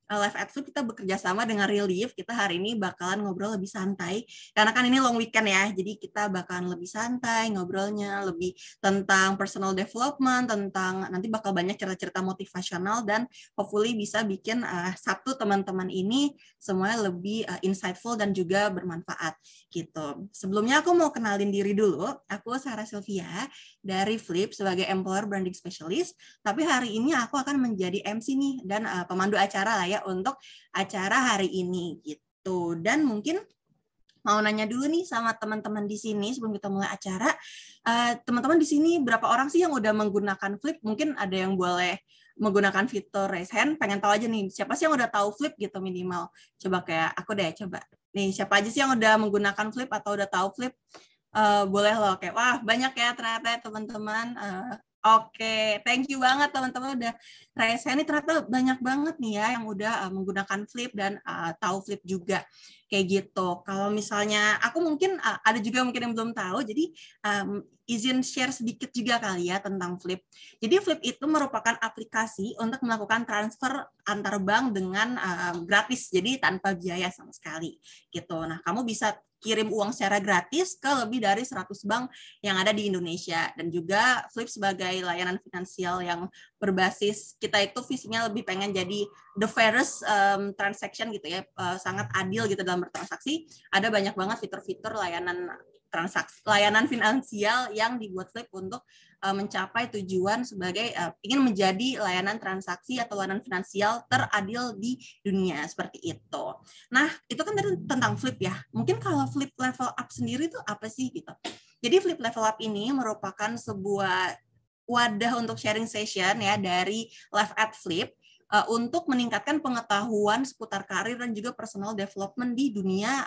Live at Flip kita bekerja sama dengan Relief. Kita hari ini bakalan ngobrol lebih santai karena kan ini long weekend ya. Jadi kita bakalan lebih santai ngobrolnya, lebih tentang personal development, tentang nanti bakal banyak cerita-cerita motivasional dan hopefully bisa bikin Sabtu teman-teman ini semuanya lebih insightful dan juga bermanfaat gitu. Sebelumnya aku mau kenalin diri dulu. Aku Sarah Sylvia dari Flip sebagai Employer Branding Specialist. Tapi hari ini aku akan menjadi MC nih dan pemandu acara lah ya untuk acara hari ini gitu. Dan mungkin mau nanya dulu nih sama teman-teman di sini sebelum kita mulai acara. Teman-teman di sini berapa orang sih yang udah menggunakan Flip? Mungkin ada yang boleh menggunakan fitur raise hand. Pengen tahu aja nih, siapa sih yang udah tahu Flip gitu minimal. Coba kayak aku deh, coba. Nih, siapa aja sih yang udah menggunakan Flip atau udah tahu Flip? Boleh loh, kayak wah banyak ya ternyata teman-teman. Oke, thank you banget teman-teman udah raise hand. Ini ternyata banyak banget nih ya yang udah menggunakan Flip dan tahu Flip juga kayak gitu. Kalau misalnya aku mungkin ada juga mungkin yang belum tahu, jadi izin share sedikit juga kali ya tentang Flip. Jadi Flip itu merupakan aplikasi untuk melakukan transfer antar bank dengan gratis, jadi tanpa biaya sama sekali gitu. Nah, kamu bisa kirim uang secara gratis ke lebih dari 100 bank yang ada di Indonesia. Dan juga Flip sebagai layanan finansial yang berbasis, kita itu visinya lebih pengen jadi the fairest transaction gitu ya, sangat adil gitu dalam bertransaksi. Ada banyak banget fitur-fitur layanan transaksi, layanan finansial yang dibuat Flip untuk mencapai tujuan sebagai ingin menjadi layanan transaksi atau layanan finansial teradil di dunia, seperti itu. Nah, itu kan tadi tentang Flip ya. Mungkin kalau Flip Level Up sendiri itu apa sih gitu? Jadi Flip Level Up ini merupakan sebuah wadah untuk sharing session ya dari Live at Flip untuk meningkatkan pengetahuan seputar karir dan juga personal development di dunia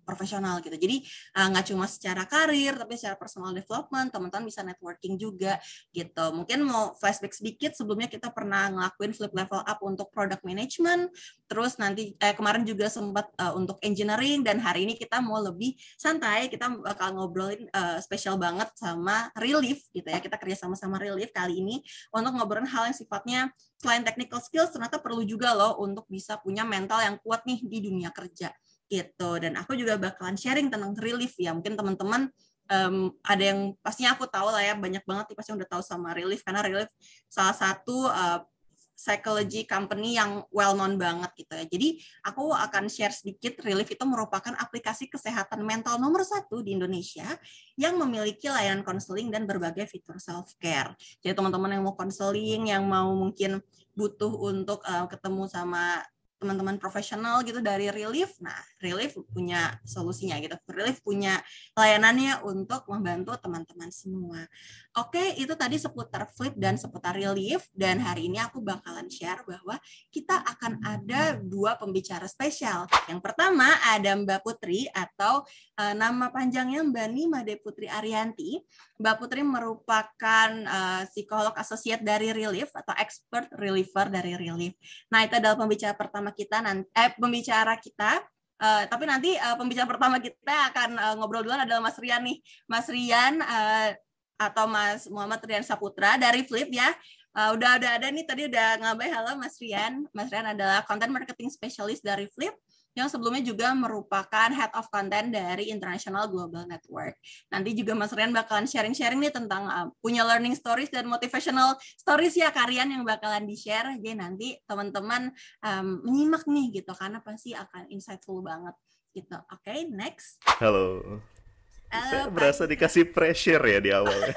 profesional gitu. Jadi nggak cuma secara karir, tapi secara personal development, teman-teman bisa networking juga gitu. Mungkin mau flashback sedikit, sebelumnya kita pernah ngelakuin Flip Level Up untuk product management, terus nanti kemarin juga sempat untuk engineering, dan hari ini kita mau lebih santai, kita bakal ngobrolin spesial banget sama Relief gitu ya. Kita kerja sama Relief kali ini untuk ngobrolin hal yang sifatnya selain technical skills, ternyata perlu juga loh untuk bisa punya mental yang kuat nih di dunia kerja gitu. Dan aku juga bakalan sharing tentang Relief ya. Mungkin teman-teman ada yang pastinya aku tahu lah ya, banyak banget nih pasti udah tahu sama Relief, karena Relief salah satu psychology company yang well known banget gitu ya. Jadi aku akan share sedikit. Relief itu merupakan aplikasi kesehatan mental nomor 1 di Indonesia yang memiliki layanan konseling dan berbagai fitur self care. Jadi teman-teman yang mau konseling, yang mau mungkin butuh untuk ketemu sama teman-teman profesional gitu dari Relief. Nah, Relief punya solusinya gitu. Relief punya layanannya untuk membantu teman-teman semua. Oke, itu tadi seputar Flip dan seputar Relief. Dan hari ini aku bakalan share bahwa kita akan ada 2 pembicara spesial. Yang pertama ada Mbak Putri atau nama panjangnya Mbak Nimade Putri Arianti. Mbak Putri merupakan psikolog associate dari Relief atau expert reliever dari Relief. Nah, itu adalah pembicara pertama kita pembicara kita. Tapi nanti pembicara pertama kita akan ngobrol duluan adalah Mas Rian nih. Mas Rian atau Mas Muhammad Rian Saputra dari Flip ya. Udah ada nih, tadi udah ngabai. Halo Mas Rian. Mas Rian adalah content marketing specialist dari Flip yang sebelumnya juga merupakan head of content dari International Global Network. Nanti juga Mas Rian bakalan sharing-sharing nih tentang punya learning stories dan motivational stories ya, Karian yang bakalan di-share. Jadi nanti teman-teman menyimak nih gitu, karena pasti akan insightful banget gitu. Oke, next. Halo. Saya Halo Pak berasa dikasih pressure ya di awal ya.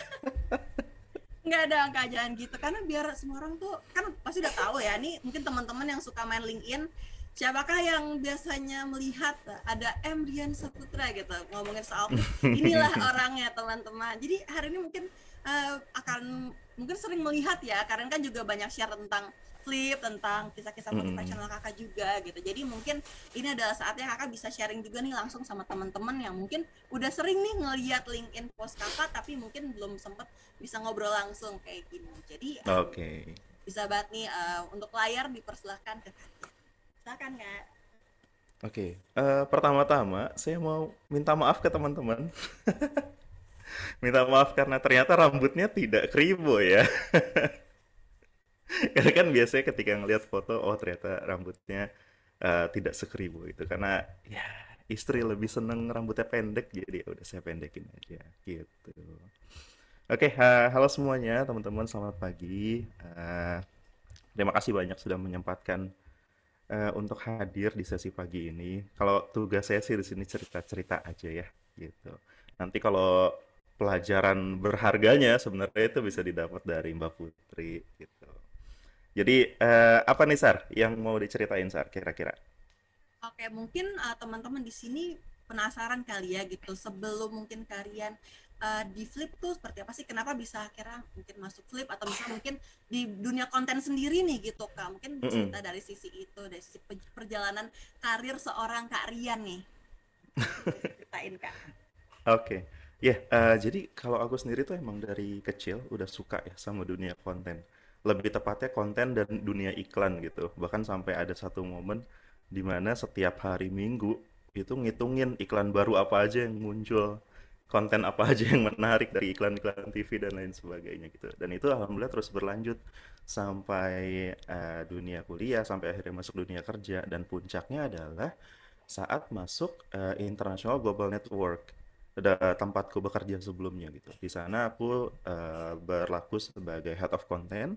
Nggak ada angka jangan gitu, karena biar semua orang tuh kan pasti udah tahu ya, nih mungkin teman-teman yang suka main LinkedIn, siapakah yang biasanya melihat ada M. Rian Saputra gitu ngomongin soal Flip, inilah orangnya teman-teman. Jadi hari ini mungkin akan mungkin sering melihat ya, karena kan juga banyak share tentang Flip, tentang kisah-kisah motivasional kakak juga gitu. Jadi mungkin ini adalah saatnya kakak bisa sharing juga nih langsung sama teman-teman yang mungkin udah sering nih ngelihat LinkedIn post kakak, tapi mungkin belum sempet bisa ngobrol langsung kayak gini. Jadi Oke. bisa banget nih untuk layar dipersilahkan ke kakak. Silakan kak. Oke. Pertama-tama saya mau minta maaf ke teman-teman. Minta maaf karena ternyata rambutnya tidak kribo ya. Karena kan biasanya ketika ngelihat foto, oh ternyata rambutnya tidak sekeribu itu karena ya istri lebih seneng rambutnya pendek jadi ya udah saya pendekin aja gitu. Oke, halo semuanya teman-teman, selamat pagi. Terima kasih banyak sudah menyempatkan untuk hadir di sesi pagi ini. Kalau tugas saya sih di sini cerita-cerita aja ya, gitu. Nanti kalau pelajaran berharganya sebenarnya itu bisa didapat dari Mbak Putri, gitu. Jadi apa nih Sar yang mau diceritain Sar kira-kira? Oke, mungkin teman-teman di sini penasaran kali ya gitu. Sebelum mungkin kalian di Flip tuh seperti apa sih? Kenapa bisa akhirnya mungkin masuk Flip atau misalnya mungkin di dunia konten sendiri nih gitu Kak. Mungkin Mm-mm. cerita dari sisi itu, dari sisi perjalanan karir seorang Kak Rian nih. Boleh ceritain Kak. Oke, ya, jadi kalau aku sendiri tuh emang dari kecil udah suka ya sama dunia konten. Lebih tepatnya konten dan dunia iklan gitu. Bahkan sampai ada satu momen di mana setiap hari Minggu itu ngitungin iklan baru apa aja yang muncul, konten apa aja yang menarik dari iklan-iklan TV dan lain sebagainya gitu. Dan itu alhamdulillah terus berlanjut sampai dunia kuliah, sampai akhirnya masuk dunia kerja. Dan puncaknya adalah saat masuk International Global Network, ada tempatku bekerja sebelumnya gitu. Di sana aku berlaku sebagai head of content,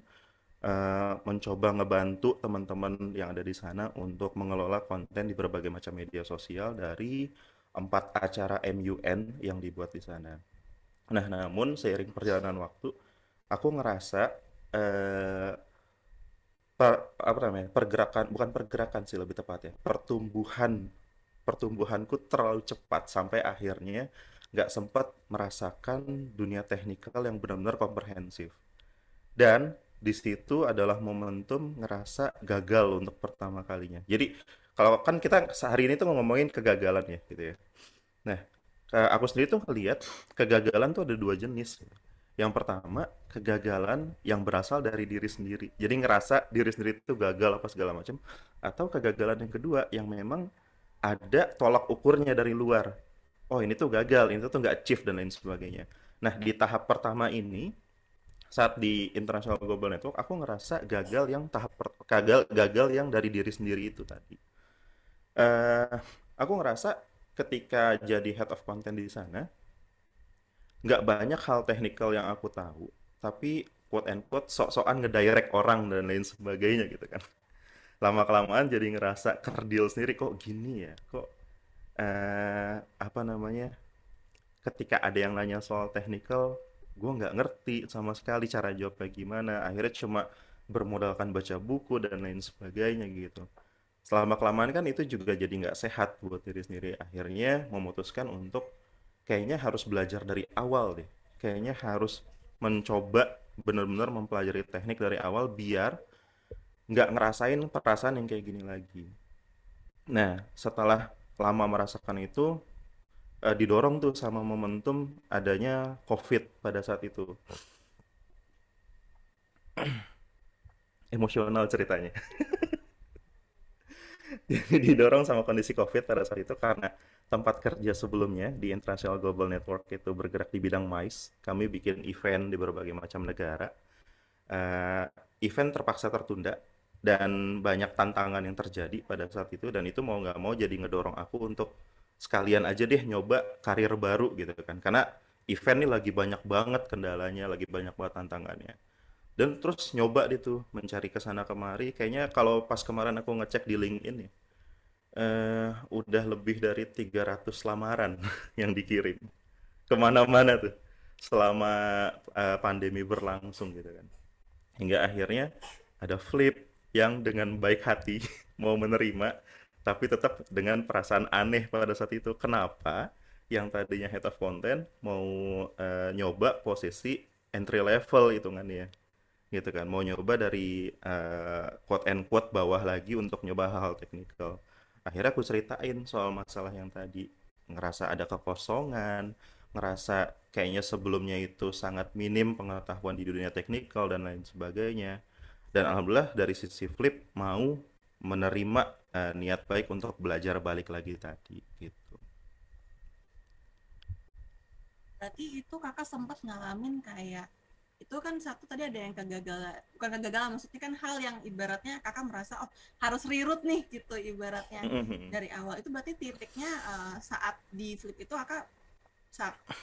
mencoba ngebantu teman-teman yang ada di sana untuk mengelola konten di berbagai macam media sosial dari 4 acara MUN yang dibuat di sana. Nah, namun seiring perjalanan waktu, aku ngerasa eh, apa namanya, pergerakan, bukan pergerakan sih lebih tepatnya, pertumbuhanku terlalu cepat sampai akhirnya nggak sempat merasakan dunia teknikal yang benar-benar komprehensif. Dan di situ adalah momentum ngerasa gagal untuk pertama kalinya. Jadi kalau kan kita sehari ini tuh ngomongin kegagalan ya gitu ya. Nah, aku sendiri tuh ngelihat kegagalan tuh ada dua jenis. Yang pertama, kegagalan yang berasal dari diri sendiri. Jadi ngerasa diri sendiri itu gagal apa segala macam. Atau kegagalan yang kedua yang memang ada tolak ukurnya dari luar. Oh ini tuh gagal, ini tuh nggak achieve dan lain sebagainya. Nah di tahap pertama ini, saat di International Global Network, aku ngerasa gagal yang gagal yang dari diri sendiri itu tadi. eh aku ngerasa ketika jadi head of content di sana, nggak banyak hal teknikal yang aku tahu, tapi quote and quote sok-sokan ngedirect orang dan lain sebagainya gitu kan. Lama-kelamaan jadi ngerasa kerdil sendiri, kok gini ya, kok apa namanya, ketika ada yang nanya soal technical, gue nggak ngerti sama sekali cara jawabnya gimana. Akhirnya cuma bermodalkan baca buku dan lain sebagainya gitu. Selama kelamaan kan itu juga jadi nggak sehat buat diri sendiri. Akhirnya memutuskan untuk kayaknya harus belajar dari awal deh. Kayaknya harus mencoba benar-benar mempelajari teknik dari awal biar nggak ngerasain perasaan yang kayak gini lagi. Nah, setelah lama merasakan itu, didorong tuh sama momentum adanya COVID pada saat itu. Emosional ceritanya. Jadi didorong sama kondisi COVID pada saat itu karena tempat kerja sebelumnya di International Global Network itu bergerak di bidang MICE. Kami bikin event di berbagai macam negara. Eh, Event terpaksa tertunda dan banyak tantangan yang terjadi pada saat itu, dan itu mau nggak mau jadi ngedorong aku untuk sekalian aja deh nyoba karir baru gitu kan, karena event ini lagi banyak banget kendalanya, lagi banyak banget tantangannya. Dan terus nyoba deh tuh mencari ke sana kemari, kayaknya kalau pas kemarin aku ngecek di LinkedIn ya, udah lebih dari 300 lamaran yang dikirim kemana-mana tuh selama pandemi berlangsung gitu kan. Hingga akhirnya ada Flip yang dengan baik hati mau menerima, tapi tetap dengan perasaan aneh pada saat itu. Kenapa? Yang tadinya head of content mau nyoba posisi entry level hitungannya, gitu kan. Mau nyoba dari quote and quote bawah lagi untuk nyoba hal-hal teknikal. Akhirnya aku ceritain soal masalah yang tadi, ngerasa ada kekosongan, ngerasa kayaknya sebelumnya itu sangat minim pengetahuan di dunia teknikal dan lain sebagainya. Dan alhamdulillah dari sisi Flip mau menerima niat baik untuk belajar balik lagi tadi gitu. Berarti itu kakak sempat ngalamin kayak itu kan satu tadi ada yang kegagalan, bukan kegagalan, maksudnya kan hal yang ibaratnya kakak merasa oh harus reroute nih gitu ibaratnya Mhm. dari awal. Itu berarti titiknya saat di flip itu kakak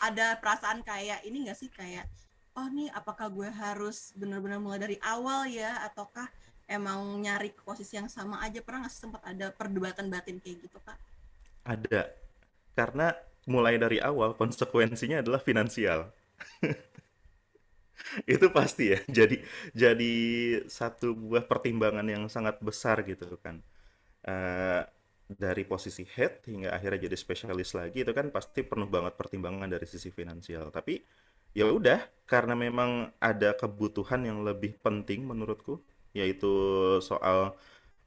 ada perasaan kayak ini nggak sih, kayak oh nih apakah gue harus benar-benar mulai dari awal ya, ataukah emang nyari ke posisi yang sama aja? Pernah nggak sih sempat ada perdebatan batin kayak gitu kak? Ada, karena mulai dari awal konsekuensinya adalah finansial. Itu pasti ya. Jadi satu buah pertimbangan yang sangat besar gitu kan. Eh, dari posisi head hingga akhirnya jadi spesialis lagi itu kan pasti penuh banget pertimbangan dari sisi finansial. Tapi ya udah, karena memang ada kebutuhan yang lebih penting menurutku, yaitu soal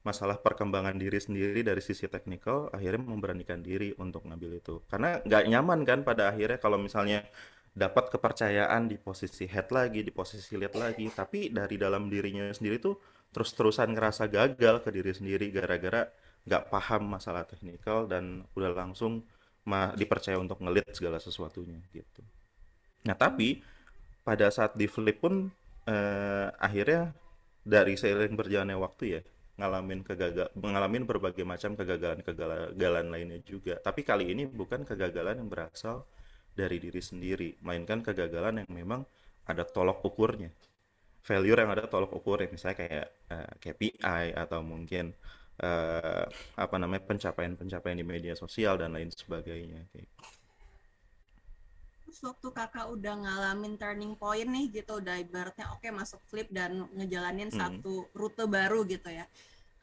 masalah perkembangan diri sendiri dari sisi teknikal, akhirnya memberanikan diri untuk ngambil itu. Karena nggak nyaman kan pada akhirnya kalau misalnya dapat kepercayaan di posisi head lagi, di posisi lead lagi, tapi dari dalam dirinya sendiri tuh terus-terusan ngerasa gagal ke diri sendiri gara-gara nggak paham masalah teknikal dan udah langsung dipercaya untuk ngelit segala sesuatunya gitu. Nah tapi pada saat di flip pun akhirnya dari seiring berjalannya waktu ya ngalamin berbagai macam kegagalan lainnya juga. Tapi kali ini bukan kegagalan yang berasal dari diri sendiri, melainkan kegagalan yang memang ada tolok ukurnya. Failure yang ada tolok ukurnya, misalnya kayak KPI atau mungkin eh, apa namanya pencapaian-pencapaian di media sosial dan lain sebagainya. Kayak. Terus waktu kakak udah ngalamin turning point nih gitu, udah ibaratnya oke masuk flip dan ngejalanin Hmm. satu rute baru gitu ya.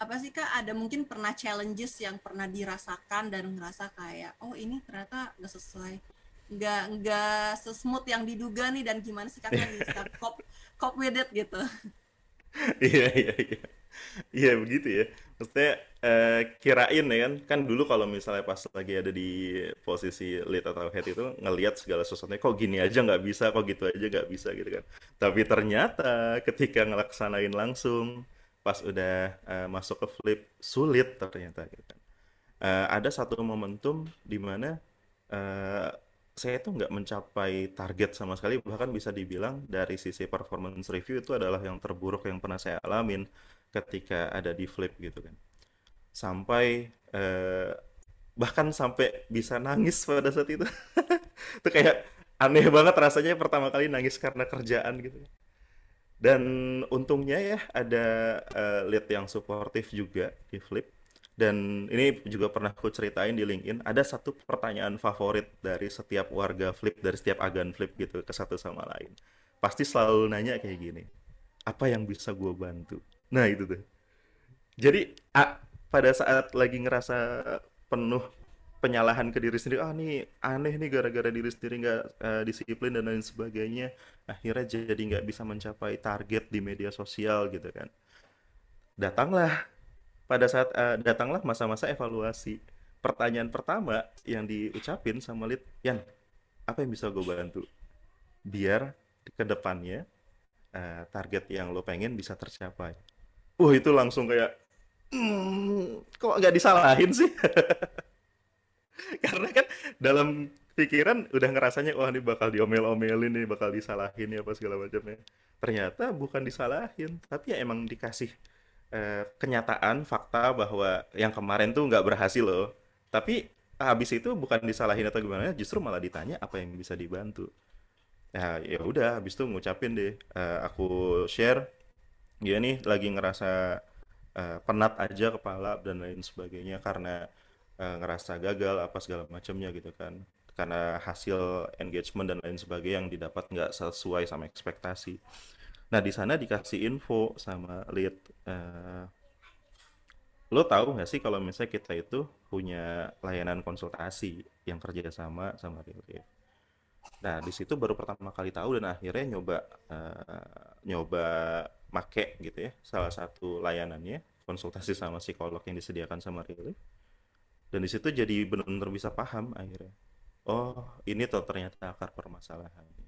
Apa sih kak, ada mungkin pernah challenges yang pernah dirasakan dan ngerasa kayak oh ini ternyata nggak sesuai, nggak sesmooth yang diduga nih, dan gimana sih kakak bisa cope cope with it gitu? Iya, iya, iya. Iya begitu ya. Maksudnya kirain ya kan dulu kalau misalnya pas lagi ada di posisi lead atau head itu ngelihat segala sesuatunya kok gini aja nggak bisa, kok gitu aja nggak bisa gitu kan. Tapi ternyata ketika ngelaksanain langsung pas udah masuk ke flip sulit ternyata gitu kan. Ada satu momentum di mana eh, saya tuh nggak mencapai target sama sekali, bahkan bisa dibilang dari sisi performance review itu adalah yang terburuk yang pernah saya alamin ketika ada di flip gitu kan. Sampai bahkan sampai bisa nangis pada saat itu. Itu kayak aneh banget rasanya pertama kali nangis karena kerjaan gitu. Dan untungnya ya ada lead yang suportif juga di Flip. Dan ini juga pernah aku ceritain di LinkedIn, ada satu pertanyaan favorit dari setiap warga Flip, dari setiap agan Flip gitu ke satu sama lain. Pasti selalu nanya kayak gini, apa yang bisa gue bantu? Nah itu tuh. Jadi pada saat lagi ngerasa penuh penyalahan ke diri sendiri, ah nih aneh nih gara-gara diri sendiri nggak disiplin dan lain sebagainya, akhirnya jadi nggak bisa mencapai target di media sosial gitu kan. Datanglah datanglah masa-masa evaluasi. Pertanyaan pertama yang diucapin sama lead, Yan, apa yang bisa gue bantu biar ke depannya target yang lo pengen bisa tercapai. Itu langsung kayak, kok nggak disalahin sih? Karena kan dalam pikiran udah ngerasanya wah ini bakal diomel-omelin nih, bakal disalahin ya apa segala macamnya. Ternyata bukan disalahin, tapi ya emang dikasih kenyataan, fakta bahwa yang kemarin tuh nggak berhasil loh. Tapi habis itu bukan disalahin atau gimana, justru malah ditanya apa yang bisa dibantu. Ya ya udah, habis itu ngucapin deh, aku share, dia nih lagi ngerasa penat aja kepala dan lain sebagainya karena ngerasa gagal apa segala macamnya gitu kan, karena hasil engagement dan lain sebagainya yang didapat nggak sesuai sama ekspektasi. Nah di sana dikasih info sama lead, eh, lo tahu nggak sih kalau misalnya kita itu punya layanan konsultasi yang kerja sama Relief. Nah di situ baru pertama kali tahu dan akhirnya nyoba make gitu ya salah satu layanannya, konsultasi sama psikolog yang disediakan sama Relief. Dan di situ jadi benar-benar bisa paham akhirnya. Oh, ini tuh ternyata akar permasalahannya.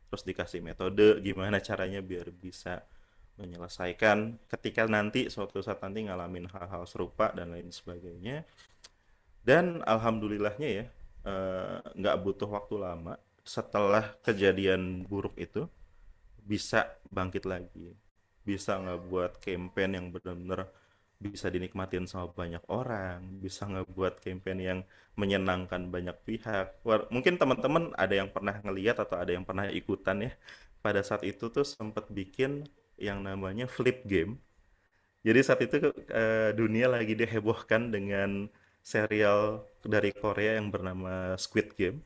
Terus dikasih metode gimana caranya biar bisa menyelesaikan ketika nanti suatu saat nanti ngalamin hal-hal serupa dan lain sebagainya. Dan alhamdulillahnya ya, nggak butuh waktu lama setelah kejadian buruk itu, bisa bangkit lagi, bisa ngebuat campaign yang benar-benar bisa dinikmatin sama banyak orang, bisa ngebuat campaign yang menyenangkan banyak pihak. Mungkin teman-teman ada yang pernah ngeliat atau ada yang pernah ikutan ya. Pada saat itu tuh sempat bikin yang namanya flip game. Jadi saat itu dunia lagi dihebohkan dengan serial dari Korea yang bernama Squid Game.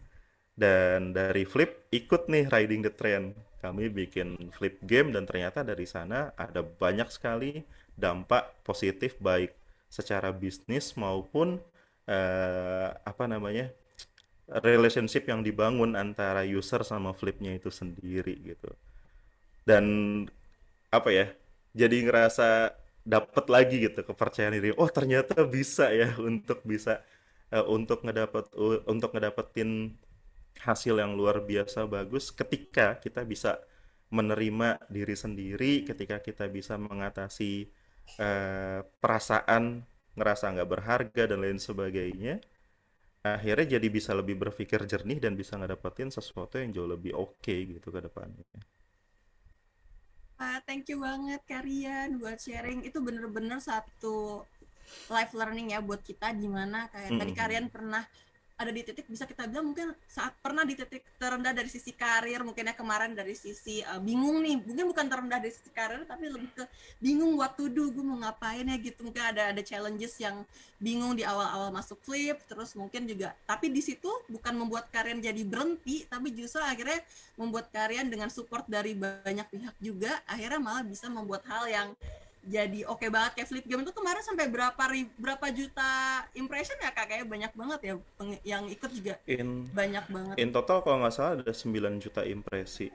Dan dari Flip ikut nih riding the trend. Kami bikin Flip game dan ternyata dari sana ada banyak sekali dampak positif baik secara bisnis maupun apa namanya relationship yang dibangun antara user sama Flipnya itu sendiri gitu. Dan apa ya? Jadi ngerasa dapet lagi gitu kepercayaan diri. Oh, ternyata bisa ya untuk ngedapetin hasil yang luar biasa bagus ketika kita bisa menerima diri sendiri, ketika kita bisa mengatasi perasaan ngerasa nggak berharga dan lain sebagainya, akhirnya jadi bisa lebih berpikir jernih dan bisa ngedapetin sesuatu yang jauh lebih oke gitu ke depannya. Thank you banget Karian buat sharing. Itu bener-bener satu life learning ya buat kita, dimana kayak tadi Karian pernah ada di titik bisa kita bilang mungkin saat pernah di titik terendah dari sisi karir, mungkin ya kemarin dari sisi bingung nih, mungkin bukan terendah dari sisi karir tapi lebih ke bingung what to do, gue mau ngapain ya gitu. Mungkin ada challenges yang bingung di awal-awal masuk Flip, terus mungkin juga tapi di situ bukan membuat kalian jadi berhenti, tapi justru akhirnya membuat kalian dengan support dari banyak pihak juga akhirnya malah bisa membuat hal yang jadi oke banget. Kayak Flip Game itu kemarin sampai berapa juta impression ya Kak, kayak banyak banget ya yang ikut juga In banyak banget. in total kalau nggak salah ada 9 juta impresi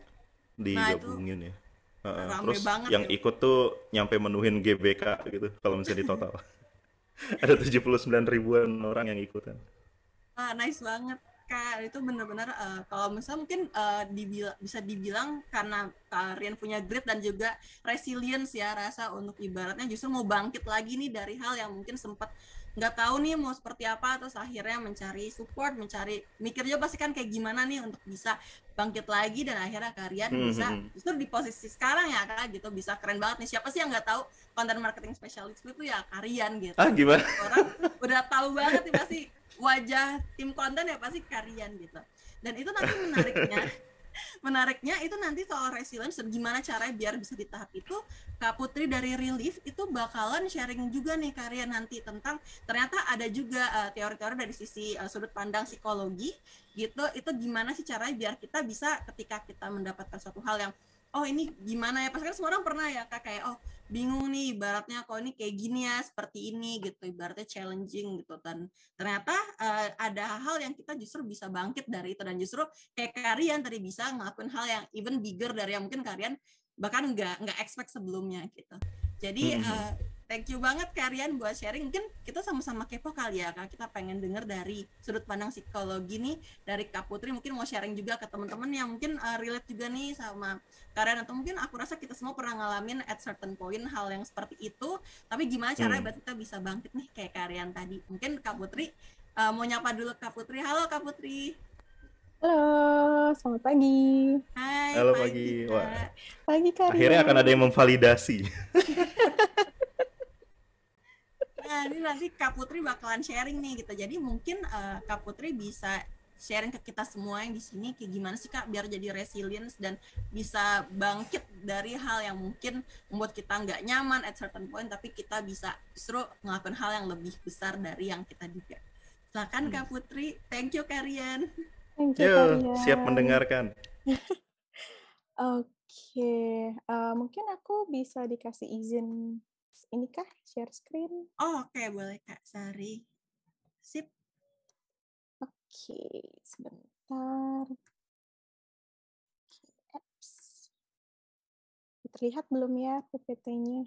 Nah itu digabungin ya. rame Terus banget yang ya. ikut tuh nyampe menuhin GBK gitu kalau misalnya di total. Ada 79 ribuan orang yang ikutan. Nice banget Kak, itu benar-benar kalau misalnya mungkin bisa dibilang karena kalian punya grit dan juga resilience ya, rasa untuk ibaratnya justru mau bangkit lagi nih dari hal yang mungkin sempat nggak tahu nih mau seperti apa, terus akhirnya mencari support, mikir juga pasti kan kayak gimana nih untuk bisa bangkit lagi, dan akhirnya kalian bisa justru di posisi sekarang ya Kak gitu, bisa keren banget nih. Siapa sih yang nggak tahu content marketing specialist itu ya kalian gitu. Ah, gimana? Orang udah tahu banget nih pasti wajah tim konten ya pasti kalian gitu. Dan itu nanti menariknya itu nanti soal resilience dan gimana caranya biar bisa di tahap itu. Kak Putri dari Relief itu bakalan sharing juga nih kalian nanti tentang ternyata ada juga teori-teori dari sisi sudut pandang psikologi gitu, itu gimana sih caranya biar kita bisa ketika kita mendapatkan suatu hal yang oh ini gimana ya, pasti kan semua orang pernah ya Kak kayak oh bingung nih ibaratnya kok ini kayak gini ya seperti ini gitu, ibaratnya challenging gitu, dan ternyata ada hal-hal yang kita justru bisa bangkit dari itu, dan justru kayak kalian tadi bisa ngelakuin hal yang even bigger dari yang mungkin kalian bahkan nggak expect sebelumnya gitu. Jadi thank you banget kalian buat sharing. Mungkin kita sama-sama kepo kali ya Kak, kita pengen denger dari sudut pandang psikologi nih dari Kak Putri, mungkin mau sharing juga ke teman-teman yang mungkin relate juga nih sama kalian, atau mungkin aku rasa kita semua pernah ngalamin at certain point hal yang seperti itu, tapi gimana caranya buat kita bisa bangkit nih kayak kalian tadi. Mungkin Kak Putri mau nyapa dulu Kak Putri. Halo Kak Putri. Halo, selamat pagi. Hai, Halo pagi pagi. Wah, Kak. Pagi akhirnya akan ada Karian. yang memvalidasi. Nah, ini nanti Kak Putri bakalan sharing nih gitu. Jadi mungkin Kak Putri bisa sharing ke kita semua yang di sini kayak gimana sih Kak biar jadi resilience dan bisa bangkit dari hal yang mungkin membuat kita nggak nyaman at certain point, tapi kita bisa justru ngelakuin hal yang lebih besar dari yang kita duga. Silakan Kak Putri. Thank you Karian. Thank you Yo, siap Karian. mendengarkan. Oke, mungkin aku bisa dikasih izin ini kah, share screen? Oh, oke, boleh Kak Sari. Sip. Oke, sebentar. Apps. Terlihat belum ya PPT-nya?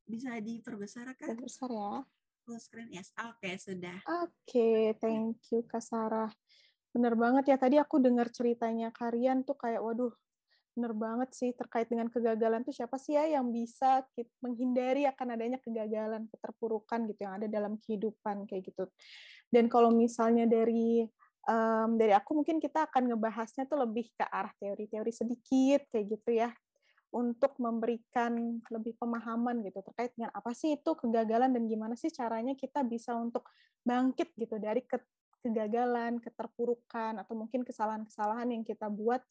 Bisa diperbesar Kak? Besar ya. Full screen, yes. Oke, sudah. Oke, thank you Kak Sarah. Bener banget ya, tadi aku dengar ceritanya Karian tuh kayak, waduh, bener banget sih terkait dengan kegagalan tuh siapa sih ya yang bisa menghindari akan adanya kegagalan, keterpurukan gitu yang ada dalam kehidupan kayak gitu. Dan kalau misalnya dari dari aku mungkin kita akan ngebahasnya tuh lebih ke arah teori-teori sedikit kayak gitu ya, untuk memberikan lebih pemahaman gitu terkait dengan apa sih itu kegagalan dan gimana sih caranya kita bisa untuk bangkit gitu dari kegagalan, keterpurukan, atau mungkin kesalahan-kesalahan yang kita buat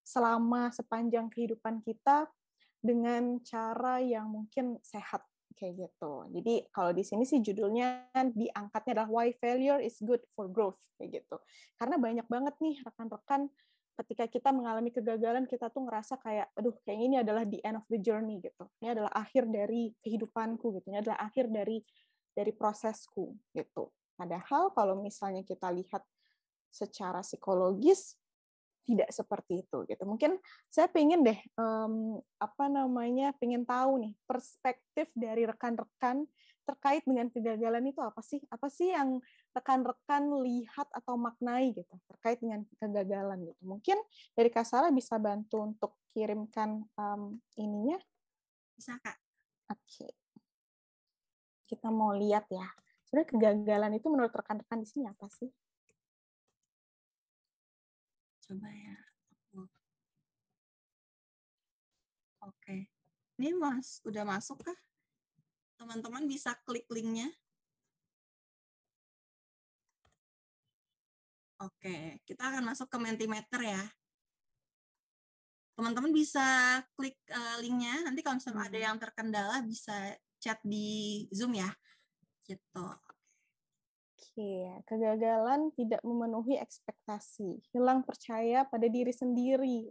selama sepanjang kehidupan kita dengan cara yang mungkin sehat kayak gitu. Jadi kalau di sini sih judulnya diangkatnya adalah Why Failure is Good for Growth kayak gitu. Karena banyak banget nih rekan-rekan ketika kita mengalami kegagalan kita tuh ngerasa kayak aduh kayak ini adalah the end of the journey gitu. Ini adalah akhir dari kehidupanku gitu. Ini adalah akhir dari prosesku gitu. Padahal kalau misalnya kita lihat secara psikologis tidak seperti itu gitu. Mungkin saya pengen deh pengen tahu nih perspektif dari rekan-rekan terkait dengan kegagalan itu apa sih? Apa sih yang rekan-rekan lihat atau maknai gitu terkait dengan kegagalan gitu. Mungkin dari Kak Sarah bisa bantu untuk kirimkan ininya. Bisa, Kak. Oke. Kita mau lihat ya. Sebenarnya kegagalan itu menurut rekan-rekan di sini apa sih? Coba ya. Oke. Ini udah masuk kah? Teman-teman bisa klik linknya. Oke, kita akan masuk ke Mentimeter ya. Teman-teman bisa klik linknya. Nanti kalau misalnya ada yang terkendala bisa chat di Zoom ya. Gitu. Oke, kegagalan tidak memenuhi ekspektasi, hilang percaya pada diri sendiri.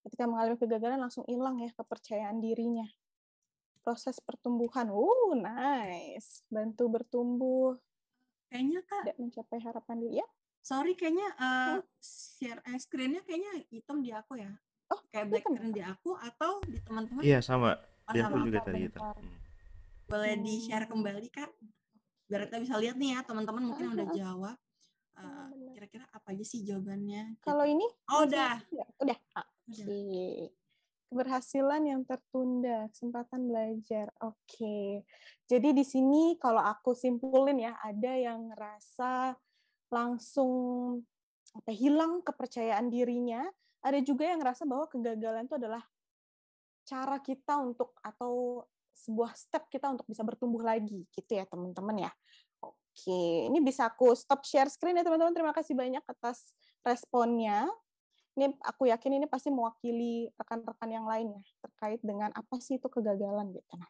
Ketika mengalami kegagalan langsung hilang ya kepercayaan dirinya. Proses pertumbuhan, nice. Bantu bertumbuh. Kayaknya Kak, tidak mencapai harapan diri ya. Sorry, kayaknya share screen-nya kayaknya hitam di aku ya. Oh, kayak black screen di aku atau di teman-teman? Iya, sama. Di sama aku juga tadi hitam. Boleh di-share kembali, Kak? Biar kita bisa lihat nih ya, teman-teman mungkin udah jawab. Kira-kira apa aja sih jawabannya? Kalau gitu. ini? Udah. Udah. Oke. Keberhasilan yang tertunda, kesempatan belajar. Oke. Jadi di sini kalau aku simpulin ya, ada yang ngerasa langsung hilang kepercayaan dirinya, ada juga yang ngerasa bahwa kegagalan itu adalah cara kita untuk atau sebuah step kita untuk bisa bertumbuh lagi gitu ya teman-teman ya. Oke, ini bisa aku stop share screen ya teman-teman. Terima kasih banyak atas responnya. Ini aku yakin ini pasti mewakili rekan-rekan yang lain ya terkait dengan apa sih itu kegagalan gitu. Nah,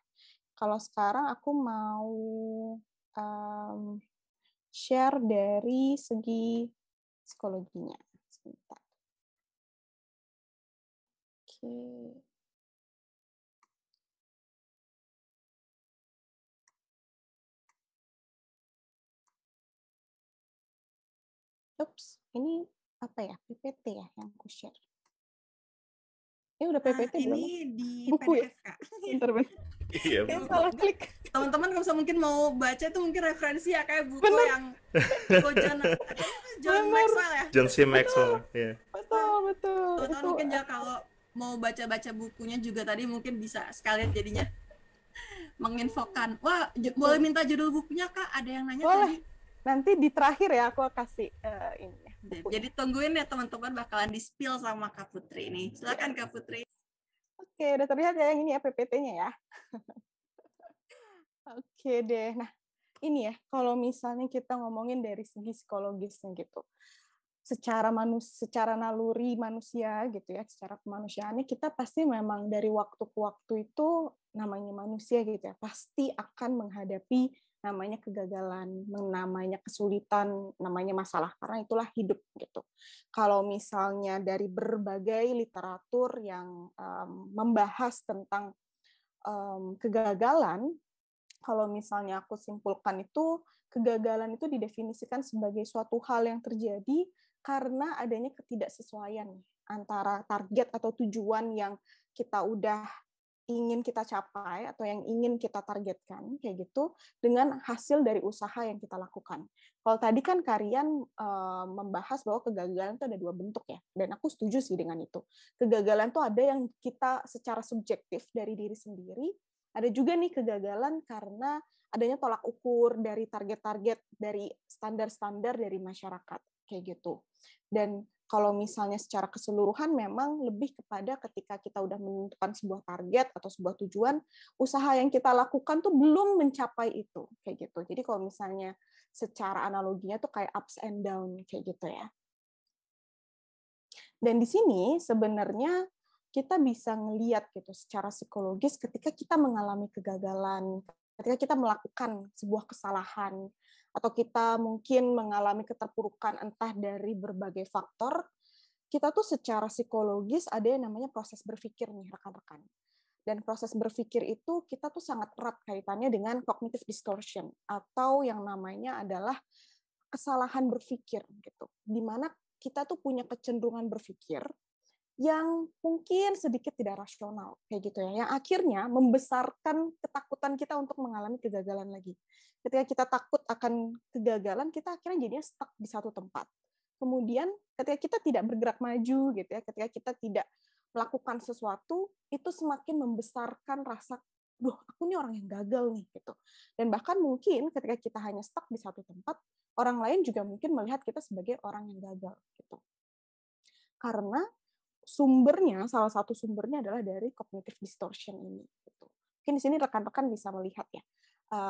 kalau sekarang aku mau share dari segi psikologinya. Sebentar. Oke. Ups, ini apa ya? PPT ya yang aku share. Ini udah PPT belum? Ini di buku PDF, ya? Kak. Bentar. Iya, Salah klik. Teman-teman kalau mungkin mau baca itu mungkin referensi ya kayak buku yang John Maxwell ya. John C. Maxwell, ya. Betul. Teman-teman mungkin ya kalau mau baca-baca bukunya juga tadi mungkin bisa sekalian jadinya menginfokan. Wah, boleh minta judul bukunya, Kak? Ada yang nanya boleh. tadi. Nanti di terakhir ya aku kasih ini ya. Jadi tungguin ya teman-teman bakalan di-spill sama Kak Putri nih. Silakan Kak Putri. Oke, udah terlihat ya yang ini ya PPT-nya ya. Oke deh. Nah, ini ya kalau misalnya kita ngomongin dari segi psikologisnya gitu. Secara naluri manusia gitu ya, secara kemanusiaannya kita pasti memang dari waktu ke waktu itu namanya manusia gitu ya, pasti akan menghadapi namanya kegagalan, namanya kesulitan, namanya masalah, karena itulah hidup gitu. Kalau misalnya dari berbagai literatur yang membahas tentang kegagalan, kalau misalnya aku simpulkan itu, kegagalan itu didefinisikan sebagai suatu hal yang terjadi karena adanya ketidaksesuaian antara target atau tujuan yang kita udah ingin kita capai atau yang ingin kita targetkan kayak gitu dengan hasil dari usaha yang kita lakukan. Kalau tadi kan Karian membahas bahwa kegagalan itu ada dua bentuk ya, dan aku setuju sih dengan itu. Kegagalan itu ada yang kita secara subjektif dari diri sendiri, Ada juga nih kegagalan karena adanya tolak ukur dari target-target, dari standar-standar dari masyarakat, kayak gitu. Dan kalau misalnya secara keseluruhan memang lebih kepada ketika kita udah menentukan sebuah target atau sebuah tujuan, usaha yang kita lakukan tuh belum mencapai itu, kayak gitu. Jadi kalau misalnya secara analoginya tuh kayak ups and down, kayak gitu ya. Dan di sini sebenarnya kita bisa ngelihat gitu secara psikologis ketika kita mengalami kegagalan, ketika kita melakukan sebuah kesalahan, atau kita mungkin mengalami keterpurukan entah dari berbagai faktor, kita tuh secara psikologis ada yang namanya proses berpikir nih rekan-rekan. Dan proses berpikir itu kita tuh sangat erat kaitannya dengan cognitive distortion, atau yang namanya adalah kesalahan berpikir gitu. Di mana kita tuh punya kecenderungan berpikir yang mungkin sedikit tidak rasional, kayak gitu ya, yang akhirnya membesarkan ketakutan kita untuk mengalami kegagalan lagi. Ketika kita takut akan kegagalan, kita akhirnya jadinya stuck di satu tempat. Kemudian ketika kita tidak bergerak maju, gitu ya, ketika kita tidak melakukan sesuatu, itu semakin membesarkan rasa, duh, aku ini orang yang gagal nih, gitu. Dan bahkan mungkin ketika kita hanya stuck di satu tempat, orang lain juga mungkin melihat kita sebagai orang yang gagal, gitu. Karena salah satu sumbernya adalah dari cognitive distortion ini. Gitu. Mungkin di sini rekan-rekan bisa melihat ya,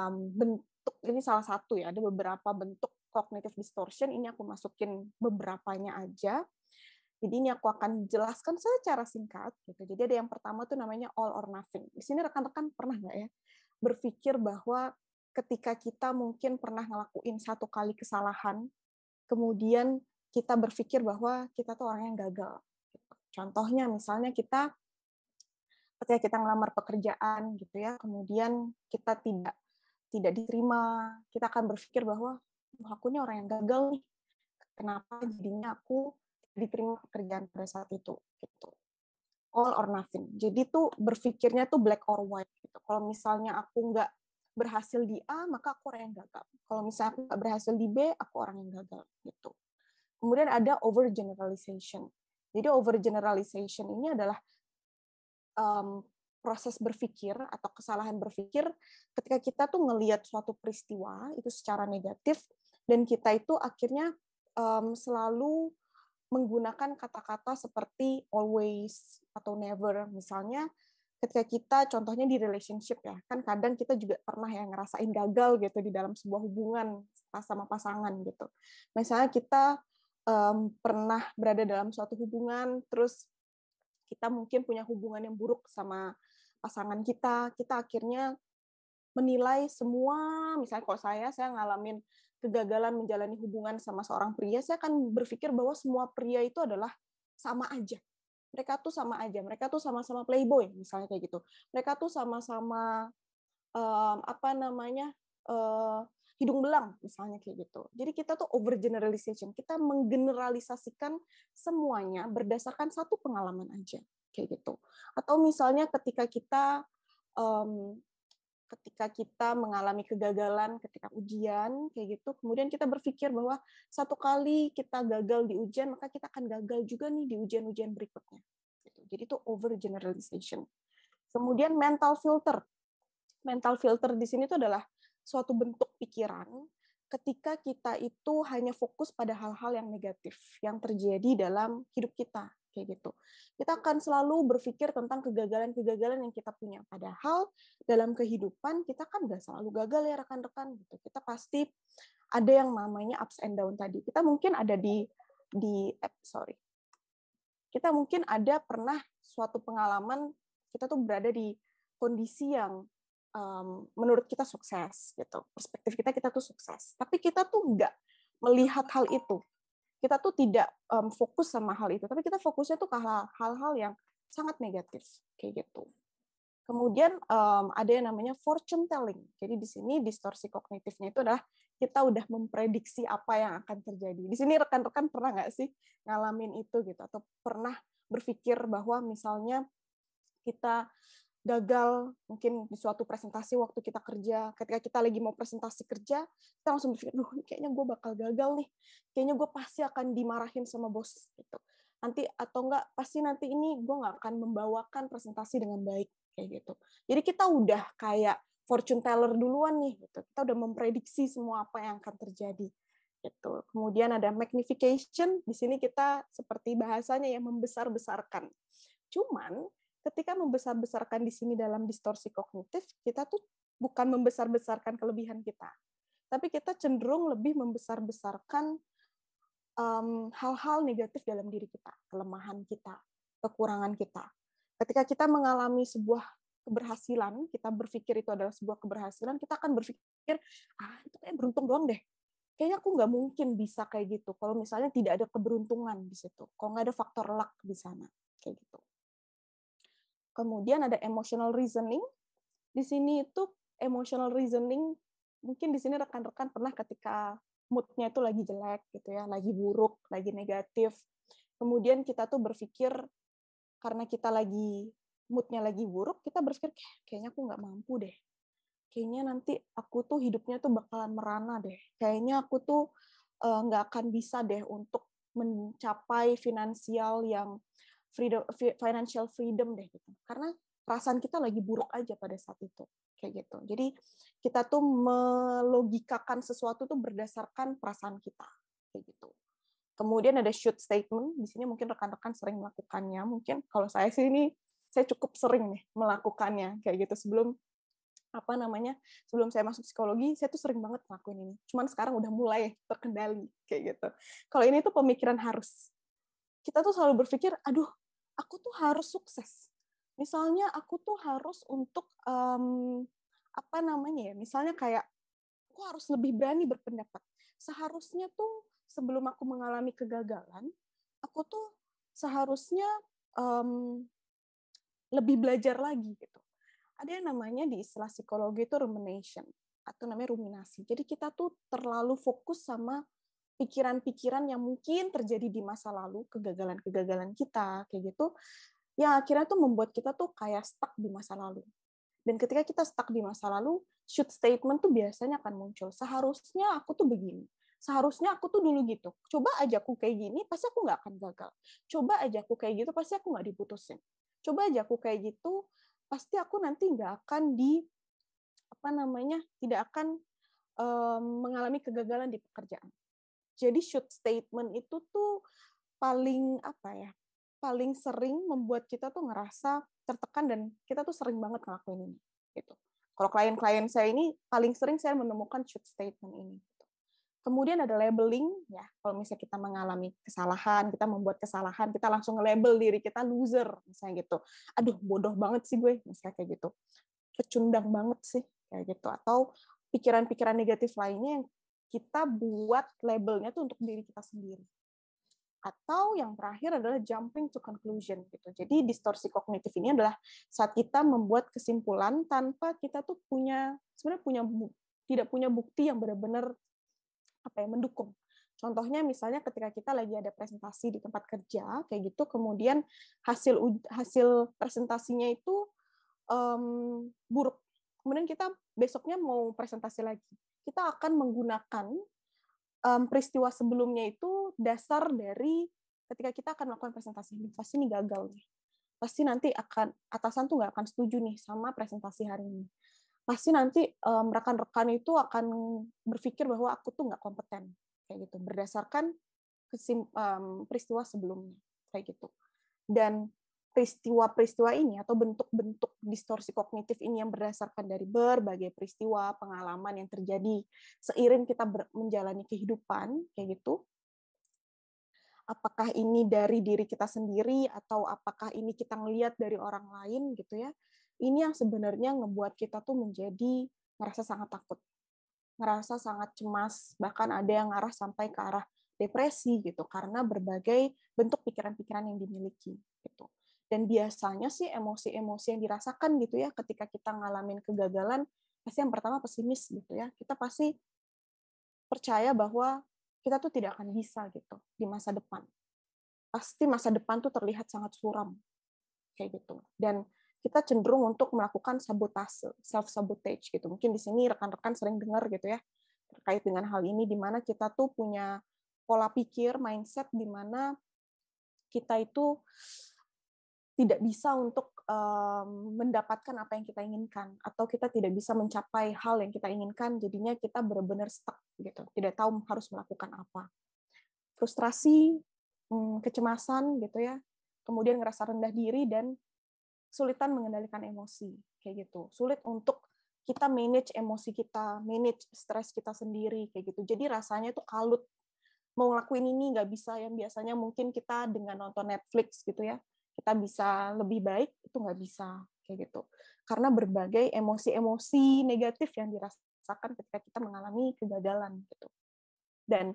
bentuk ini salah satu ya, ada beberapa bentuk cognitive distortion, ini aku masukin beberapanya aja. Jadi ini aku akan jelaskan secara singkat. Gitu. Jadi ada yang pertama tuh namanya all or nothing. Di sini rekan-rekan pernah nggak ya berpikir bahwa ketika kita mungkin pernah ngelakuin satu kali kesalahan, kemudian kita berpikir bahwa kita tuh orang yang gagal. Contohnya misalnya ketika kita ngelamar pekerjaan gitu ya, kemudian kita tidak diterima, kita akan berpikir bahwa aku ini orang yang gagal nih. Kenapa jadinya aku diterima pekerjaan pada saat itu gitu. All or nothing. Jadi tuh berpikirnya tuh black or white gitu. Kalau misalnya aku nggak berhasil di A, maka aku orang yang gagal. Kalau misalnya aku nggak berhasil di B, aku orang yang gagal gitu. Kemudian ada overgeneralization. Jadi overgeneralization ini adalah proses berpikir atau kesalahan berpikir ketika kita tuh ngelihat suatu peristiwa itu secara negatif dan kita itu akhirnya selalu menggunakan kata-kata seperti always atau never. Misalnya ketika kita contohnya di relationship ya, kan kadang kita juga pernah ya ngerasain gagal gitu di dalam sebuah hubungan sama pasangan gitu. Misalnya kita pernah berada dalam suatu hubungan, terus kita mungkin punya hubungan yang buruk sama pasangan kita akhirnya menilai semua, misalnya kalau saya ngalamin kegagalan menjalani hubungan sama seorang pria, saya akan berpikir bahwa semua pria itu adalah sama aja. Mereka tuh sama aja, mereka tuh sama-sama playboy, misalnya kayak gitu. Mereka tuh sama-sama hidung belang, misalnya kayak gitu. Jadi kita tuh overgeneralization, kita menggeneralisasikan semuanya berdasarkan satu pengalaman aja, kayak gitu. Atau misalnya ketika kita mengalami kegagalan ketika ujian, kayak gitu, kemudian kita berpikir bahwa satu kali kita gagal di ujian, maka kita akan gagal juga nih di ujian-ujian berikutnya. Gitu. Jadi itu overgeneralization. Kemudian mental filter. Mental filter di sini itu adalah suatu bentuk pikiran ketika kita itu hanya fokus pada hal-hal yang negatif yang terjadi dalam hidup kita, kayak gitu. Kita akan selalu berpikir tentang kegagalan-kegagalan yang kita punya. Padahal dalam kehidupan kita kan nggak selalu gagal ya rekan-rekan. Gitu. Kita pasti ada yang namanya ups and down tadi. Kita mungkin ada kita mungkin ada pernah suatu pengalaman kita tuh berada di kondisi yang menurut kita sukses gitu. Perspektif kita tuh sukses. Tapi kita tuh nggak melihat hal itu. Kita tuh tidak fokus sama hal itu, tapi kita fokusnya tuh ke hal-hal yang sangat negatif kayak gitu. Kemudian ada yang namanya fortune telling. Jadi di sini distorsi kognitifnya itu adalah kita udah memprediksi apa yang akan terjadi. Di sini rekan-rekan pernah nggak sih ngalamin itu gitu, atau pernah berpikir bahwa misalnya kita gagal mungkin di suatu presentasi waktu kita kerja, ketika kita lagi mau presentasi kerja, kita langsung berpikir, duh kayaknya gue bakal gagal nih, kayaknya gue pasti akan dimarahin sama bos gitu. Nanti atau enggak pasti nanti ini gue nggak akan membawakan presentasi dengan baik kayak gitu. Jadi kita udah kayak fortune teller duluan nih, gitu. Kita udah memprediksi semua apa yang akan terjadi. Gitu. Kemudian ada magnification, di sini kita seperti bahasanya yang membesar-besarkan. Cuman ketika membesar-besarkan di sini dalam distorsi kognitif, kita tuh bukan membesar-besarkan kelebihan kita, tapi kita cenderung lebih membesar-besarkan hal-hal negatif dalam diri kita, kelemahan kita, kekurangan kita. Ketika kita mengalami sebuah keberhasilan, kita berpikir itu adalah sebuah keberhasilan, kita akan berpikir, itu kayak beruntung doang deh. Kayaknya aku nggak mungkin bisa kayak gitu. Kalau misalnya tidak ada keberuntungan di situ, kalau nggak ada faktor luck di sana, kayak gitu. Kemudian ada emotional reasoning. Di sini itu emotional reasoning, mungkin di sini rekan-rekan pernah ketika mood-nya itu lagi jelek gitu ya, lagi buruk, lagi negatif. Kemudian kita tuh berpikir karena kita lagi mood-nya lagi buruk, kita berpikir kayaknya aku nggak mampu deh. Kayaknya nanti aku tuh hidupnya tuh bakalan merana deh. Kayaknya aku tuh nggak akan bisa deh untuk mencapai finansial yang financial freedom deh gitu. Karena perasaan kita lagi buruk aja pada saat itu. Kayak gitu. Jadi kita tuh melogikakan sesuatu tuh berdasarkan perasaan kita. Kayak gitu. Kemudian ada should statement. Di sini mungkin rekan-rekan sering melakukannya. Mungkin kalau saya sih ini, saya cukup sering nih melakukannya. Kayak gitu. Sebelum saya masuk psikologi, saya tuh sering banget ngelakuin ini. Cuman sekarang udah mulai terkendali. Kayak gitu. Kalau ini tuh pemikiran harus. Kita tuh selalu berpikir, aduh, aku tuh harus sukses. Misalnya aku tuh harus untuk misalnya kayak aku harus lebih berani berpendapat. Seharusnya tuh sebelum aku mengalami kegagalan, aku tuh seharusnya lebih belajar lagi gitu. Ada yang namanya di istilah psikologi itu rumination atau namanya ruminasi. Jadi kita tuh terlalu fokus sama pikiran-pikiran yang mungkin terjadi di masa lalu, kegagalan-kegagalan kita kayak gitu. Yang akhirnya tuh membuat kita tuh kayak stuck di masa lalu. Dan ketika kita stuck di masa lalu, should statement tuh biasanya akan muncul. Seharusnya aku tuh begini. Seharusnya aku tuh dulu gitu. Coba aja aku kayak gini, pasti aku nggak akan gagal. Coba aja aku kayak gitu, pasti aku nggak diputusin. Coba aja aku kayak gitu, pasti aku nanti nggak akan tidak akan mengalami kegagalan di pekerjaan. Jadi should statement itu tuh paling paling sering membuat kita tuh ngerasa tertekan dan kita tuh sering banget ngelakuin ini gitu. Kalau klien-klien saya ini paling sering saya menemukan should statement ini. Gitu. Kemudian ada labeling ya, kalau misalnya kita mengalami kesalahan, kita membuat kesalahan, kita langsung nge-label diri kita loser misalnya gitu. Aduh, bodoh banget sih gue, misalnya kayak gitu. Pecundang banget sih kayak gitu, atau pikiran-pikiran negatif lainnya yang kita buat labelnya tuh untuk diri kita sendiri. Atau yang terakhir adalah jumping to conclusion gitu. Jadi distorsi kognitif ini adalah saat kita membuat kesimpulan tanpa kita tuh tidak punya bukti yang benar-benar mendukung. Contohnya misalnya ketika kita lagi ada presentasi di tempat kerja kayak gitu, kemudian hasil presentasinya itu buruk. Kemudian kita besoknya mau presentasi lagi. Kita akan menggunakan peristiwa sebelumnya itu dasar dari ketika kita akan melakukan presentasi ini. Pasti ini gagal nih. Pasti nanti atasan tuh nggak akan setuju nih sama presentasi hari ini. Pasti nanti rekan-rekan itu akan berpikir bahwa aku tuh nggak kompeten kayak gitu berdasarkan peristiwa sebelumnya kayak gitu. Dan peristiwa-peristiwa ini atau bentuk-bentuk distorsi kognitif ini yang berdasarkan dari berbagai peristiwa, pengalaman yang terjadi seiring kita menjalani kehidupan, kayak gitu. Apakah ini dari diri kita sendiri atau apakah ini kita ngelihat dari orang lain gitu ya. Ini yang sebenarnya ngebuat kita tuh menjadi ngerasa sangat takut, ngerasa sangat cemas, bahkan ada yang ngarah sampai ke arah depresi gitu karena berbagai bentuk pikiran-pikiran yang dimiliki gitu. Dan biasanya sih emosi-emosi yang dirasakan gitu ya ketika kita ngalamin kegagalan, pasti yang pertama pesimis gitu ya. Kita pasti percaya bahwa kita tuh tidak akan bisa gitu di masa depan. Pasti masa depan tuh terlihat sangat suram kayak gitu. Dan kita cenderung untuk melakukan sabotase, self-sabotage gitu. Mungkin di sini rekan-rekan sering dengar gitu ya terkait dengan hal ini, di mana kita tuh punya pola pikir, mindset di mana kita itu tidak bisa untuk mendapatkan apa yang kita inginkan, atau kita tidak bisa mencapai hal yang kita inginkan, jadinya kita benar-benar stuck gitu, tidak tahu harus melakukan apa. Frustrasi, kecemasan gitu ya, kemudian ngerasa rendah diri dan sulitan mengendalikan emosi kayak gitu. Sulit untuk kita manage emosi kita, manage stres kita sendiri kayak gitu. Jadi rasanya itu kalut. Mau ngelakuin ini nggak bisa, yang biasanya mungkin kita dengan nonton Netflix gitu ya, kita bisa lebih baik, itu nggak bisa kayak gitu. Karena berbagai emosi-emosi negatif yang dirasakan ketika kita mengalami kegagalan gitu. Dan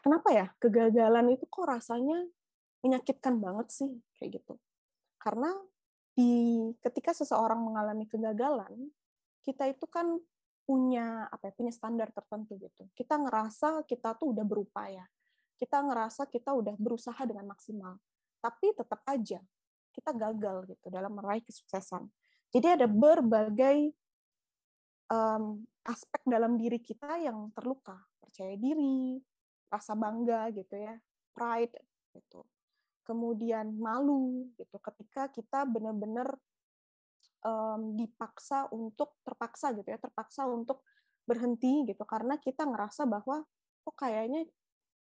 kenapa ya kegagalan itu kok rasanya menyakitkan banget sih kayak gitu? Karena ketika seseorang mengalami kegagalan, kita itu kan punya punya standar tertentu gitu. Kita ngerasa kita tuh udah berupaya, kita ngerasa kita udah berusaha dengan maksimal, tapi tetap aja kita gagal gitu dalam meraih kesuksesan. Jadi ada berbagai aspek dalam diri kita yang terluka, percaya diri, rasa bangga gitu ya, pride gitu. Kemudian malu gitu ketika kita benar-benar terpaksa untuk berhenti gitu karena kita ngerasa bahwa kok kayaknya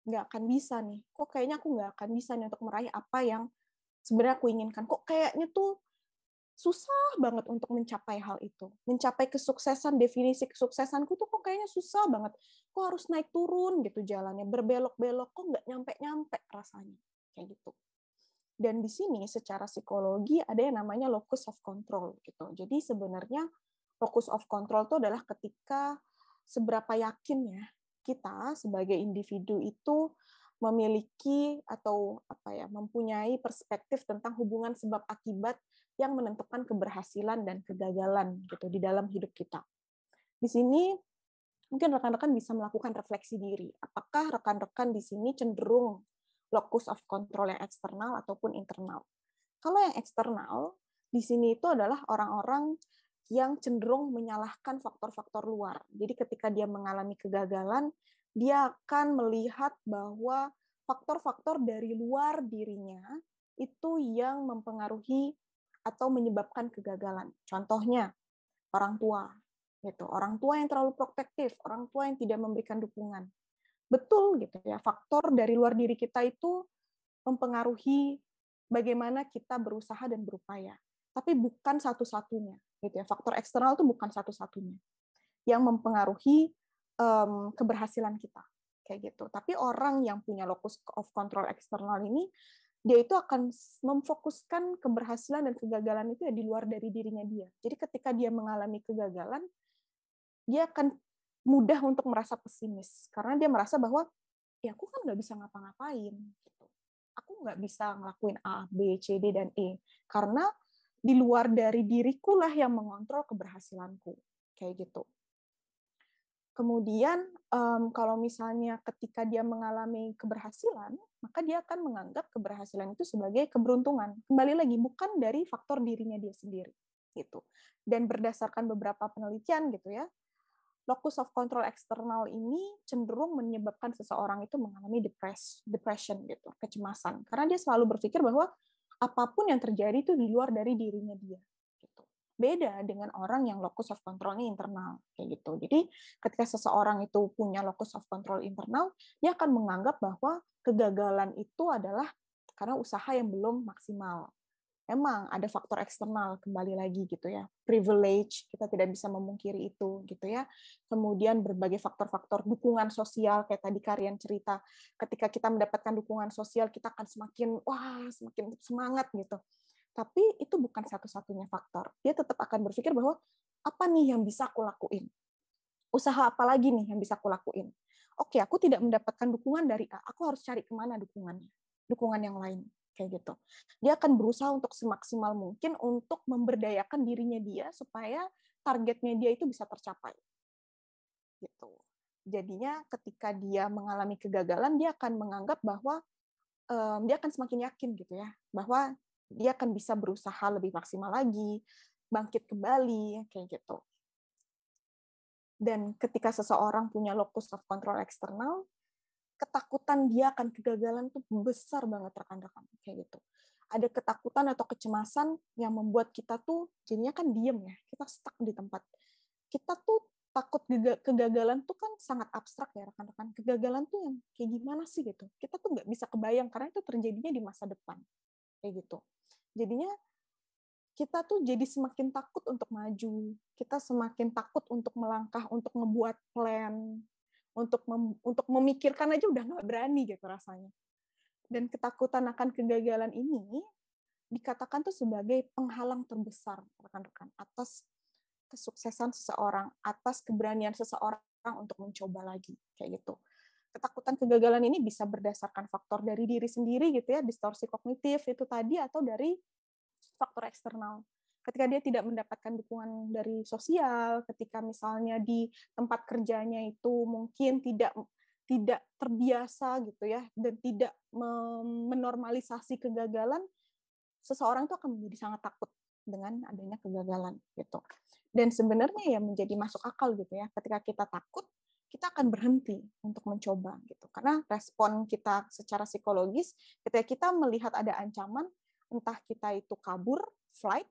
nggak akan bisa nih, kok kayaknya aku nggak akan bisa nih untuk meraih apa yang sebenarnya aku inginkan, kok kayaknya tuh susah banget untuk mencapai hal itu. Mencapai kesuksesan, definisi kesuksesanku tuh kok kayaknya susah banget. Kok harus naik turun gitu jalannya, berbelok-belok, kok nggak nyampe-nyampe rasanya. Kayak gitu. Dan di sini secara psikologi ada yang namanya locus of control gitu. Jadi sebenarnya locus of control itu adalah ketika seberapa yakin ya kita sebagai individu itu memiliki atau mempunyai perspektif tentang hubungan sebab akibat yang menentukan keberhasilan dan kegagalan gitu di dalam hidup kita. Di sini mungkin rekan-rekan bisa melakukan refleksi diri. Apakah rekan-rekan di sini cenderung locus of control yang eksternal ataupun internal? Kalau yang eksternal, di sini itu adalah orang-orang yang cenderung menyalahkan faktor-faktor luar. Jadi ketika dia mengalami kegagalan, dia akan melihat bahwa faktor-faktor dari luar dirinya itu yang mempengaruhi atau menyebabkan kegagalan. Contohnya, orang tua. Gitu. Orang tua yang terlalu protektif, orang tua yang tidak memberikan dukungan. Betul gitu ya, faktor dari luar diri kita itu mempengaruhi bagaimana kita berusaha dan berupaya. Tapi bukan satu-satunya, gitu ya. Faktor eksternal itu bukan satu-satunya yang mempengaruhi keberhasilan kita, kayak gitu. Tapi orang yang punya locus of control eksternal ini, dia itu akan memfokuskan keberhasilan dan kegagalan itu ya di luar dari dirinya dia. Jadi ketika dia mengalami kegagalan, dia akan mudah untuk merasa pesimis karena dia merasa bahwa ya aku kan nggak bisa ngapa-ngapain gitu. Aku nggak bisa ngelakuin A, B, C, D, dan E karena di luar dari diriku lah yang mengontrol keberhasilanku kayak gitu. Kemudian kalau misalnya ketika dia mengalami keberhasilan, maka dia akan menganggap keberhasilan itu sebagai keberuntungan. Kembali lagi bukan dari faktor dirinya dia sendiri gitu. Dan berdasarkan beberapa penelitian gitu ya, locus of control eksternal ini cenderung menyebabkan seseorang itu mengalami depression gitu, kecemasan. Karena dia selalu berpikir bahwa apapun yang terjadi itu di luar dari dirinya dia. Gitu. Beda dengan orang yang locus of control-nya internal kayak gitu. Jadi ketika seseorang itu punya locus of control internal, dia akan menganggap bahwa kegagalan itu adalah karena usaha yang belum maksimal. Emang ada faktor eksternal kembali lagi gitu ya, privilege, kita tidak bisa memungkiri itu gitu ya. Kemudian berbagai faktor-faktor dukungan sosial kayak tadi Karian cerita, ketika kita mendapatkan dukungan sosial kita akan semakin semangat gitu. Tapi itu bukan satu-satunya faktor. Dia tetap akan berpikir bahwa apa nih yang bisa aku lakuin? Usaha apa lagi nih yang bisa aku lakuin? Oke, aku tidak mendapatkan dukungan dari A, aku harus cari kemana dukungannya? Dukungan yang lain. Kayak gitu. Dia akan berusaha untuk semaksimal mungkin untuk memberdayakan dirinya dia supaya targetnya dia itu bisa tercapai. Gitu. Jadinya ketika dia mengalami kegagalan, dia akan menganggap bahwa dia akan semakin yakin gitu ya, bahwa dia akan bisa berusaha lebih maksimal lagi, bangkit kembali, kayak gitu. Dan ketika seseorang punya locus of control eksternal, ketakutan dia akan kegagalan tuh besar banget rekan-rekan kayak gitu. ada ketakutan atau kecemasan yang membuat kita tuh jadinya kan diem ya, kita stuck di tempat. Kita tuh takut kegagalan tuh kan sangat abstrak ya rekan-rekan. Kegagalan tuh yang kayak gimana sih gitu. Kita tuh nggak bisa kebayang karena itu terjadinya di masa depan. Kayak gitu. Jadinya kita tuh jadi semakin takut untuk maju. Kita semakin takut untuk melangkah, untuk ngebuat plan, untuk memikirkan aja udah nggak berani gitu rasanya. Dan ketakutan akan kegagalan ini dikatakan tuh sebagai penghalang terbesar rekan-rekan atas kesuksesan seseorang, atas keberanian seseorang untuk mencoba lagi, kayak gitu. Ketakutan kegagalan ini bisa berdasarkan faktor dari diri sendiri gitu ya, distorsi kognitif itu tadi, atau dari faktor eksternal. Ketika dia tidak mendapatkan dukungan dari sosial, ketika misalnya di tempat kerjanya itu mungkin tidak terbiasa gitu ya, dan tidak menormalisasi kegagalan, seseorang itu akan menjadi sangat takut dengan adanya kegagalan gitu. Dan sebenarnya ya menjadi masuk akal gitu ya. Ketika kita takut, kita akan berhenti untuk mencoba gitu. Karena respon kita secara psikologis ketika kita melihat ada ancaman, entah kita itu kabur, flight,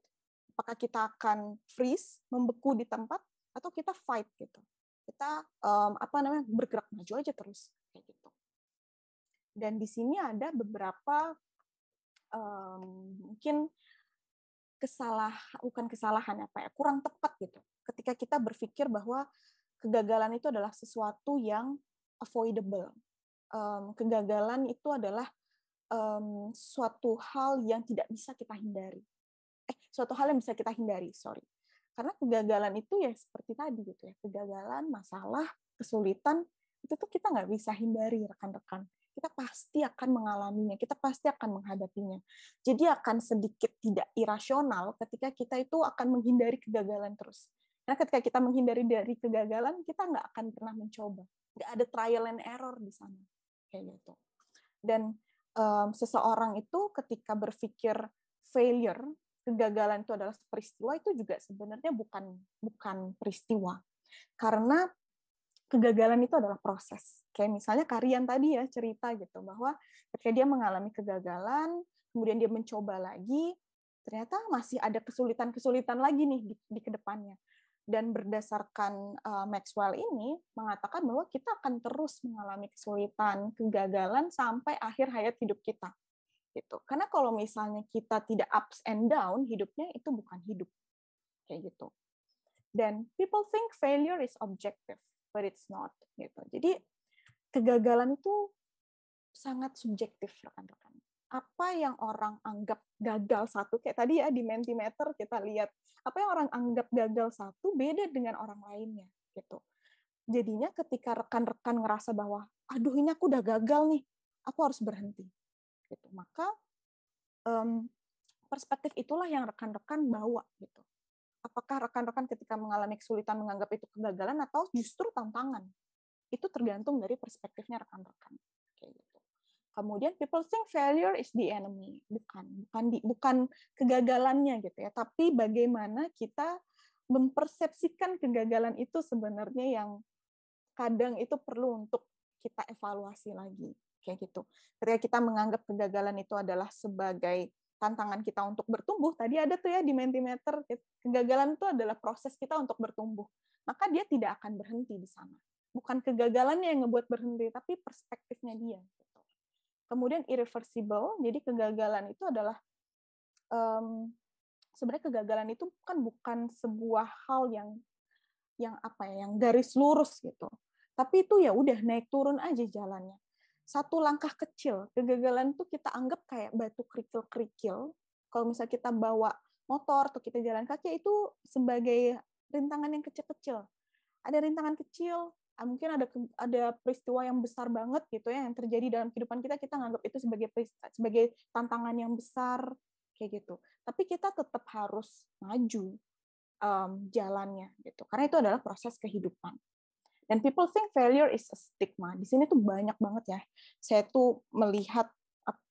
apakah kita akan freeze, membeku di tempat, atau kita fight gitu. Kita bergerak maju aja terus kayak gitu. Dan di sini ada beberapa mungkin kurang tepat gitu. Ketika kita berpikir bahwa kegagalan itu adalah sesuatu yang avoidable. Kegagalan itu adalah suatu hal yang tidak bisa kita hindari. Suatu hal yang bisa kita hindari, sorry. Karena kegagalan itu ya seperti tadi gitu ya, kegagalan, masalah, kesulitan, itu tuh kita nggak bisa hindari rekan-rekan. Kita pasti akan mengalaminya, kita pasti akan menghadapinya. Jadi akan sedikit tidak irasional ketika kita itu akan menghindari kegagalan terus. Karena ketika kita menghindari dari kegagalan, kita nggak akan pernah mencoba. Nggak ada trial and error di sana. Kayak gitu. Dan seseorang itu ketika berpikir failure, kegagalan itu adalah peristiwa, itu juga sebenarnya bukan peristiwa. Karena kegagalan itu adalah proses. Kayak misalnya Karian tadi ya cerita gitu, bahwa ketika dia mengalami kegagalan, kemudian dia mencoba lagi, ternyata masih ada kesulitan-kesulitan lagi nih di kedepannya. Dan berdasarkan Maxwell ini mengatakan bahwa kita akan terus mengalami kesulitan, kegagalan sampai akhir hayat hidup kita. Gitu. Karena kalau misalnya kita tidak ups and down, hidupnya itu bukan hidup. Kayak gitu. Dan people think failure is objective, but it's not. Gitu. Jadi kegagalan itu sangat subjektif, rekan-rekan. Apa yang orang anggap gagal satu, kayak tadi ya di Mentimeter kita lihat, apa yang orang anggap gagal satu beda dengan orang lainnya. Gitu. Jadinya ketika rekan-rekan ngerasa bahwa, aduh ini aku udah gagal nih, aku harus berhenti. Gitu. Maka perspektif itulah yang rekan-rekan bawa gitu. Apakah rekan-rekan ketika mengalami kesulitan menganggap itu kegagalan atau justru tantangan? Itu tergantung dari perspektifnya rekan-rekan. Kayak gitu. Kemudian people think failure is the enemy, bukan kegagalannya gitu ya, tapi bagaimana kita mempersepsikan kegagalan itu sebenarnya yang kadang itu perlu untuk kita evaluasi lagi. Kayak gitu. Ketika kita menganggap kegagalan itu adalah sebagai tantangan kita untuk bertumbuh, tadi ada tuh ya di Mentimeter, kegagalan itu adalah proses kita untuk bertumbuh. Maka dia tidak akan berhenti di sana. Bukan kegagalannya yang ngebuat berhenti, tapi perspektifnya dia. Gitu. Kemudian irreversible, jadi kegagalan itu adalah, sebenarnya kegagalan itu kan bukan sebuah hal yang garis lurus gitu. Tapi itu ya udah naik turun aja jalannya. Satu langkah kecil, kegagalan itu kita anggap kayak batu kerikil-kerikil. Kalau misalnya kita bawa motor atau kita jalan kaki, itu sebagai rintangan yang kecil-kecil. Ada rintangan kecil, mungkin ada peristiwa yang besar banget gitu ya yang terjadi dalam kehidupan kita nganggap itu sebagai tantangan yang besar kayak gitu. Tapi kita tetap harus maju jalannya gitu. Karena itu adalah proses kehidupan. Dan people think failure is a stigma. Di sini tuh banyak banget ya. Saya tuh melihat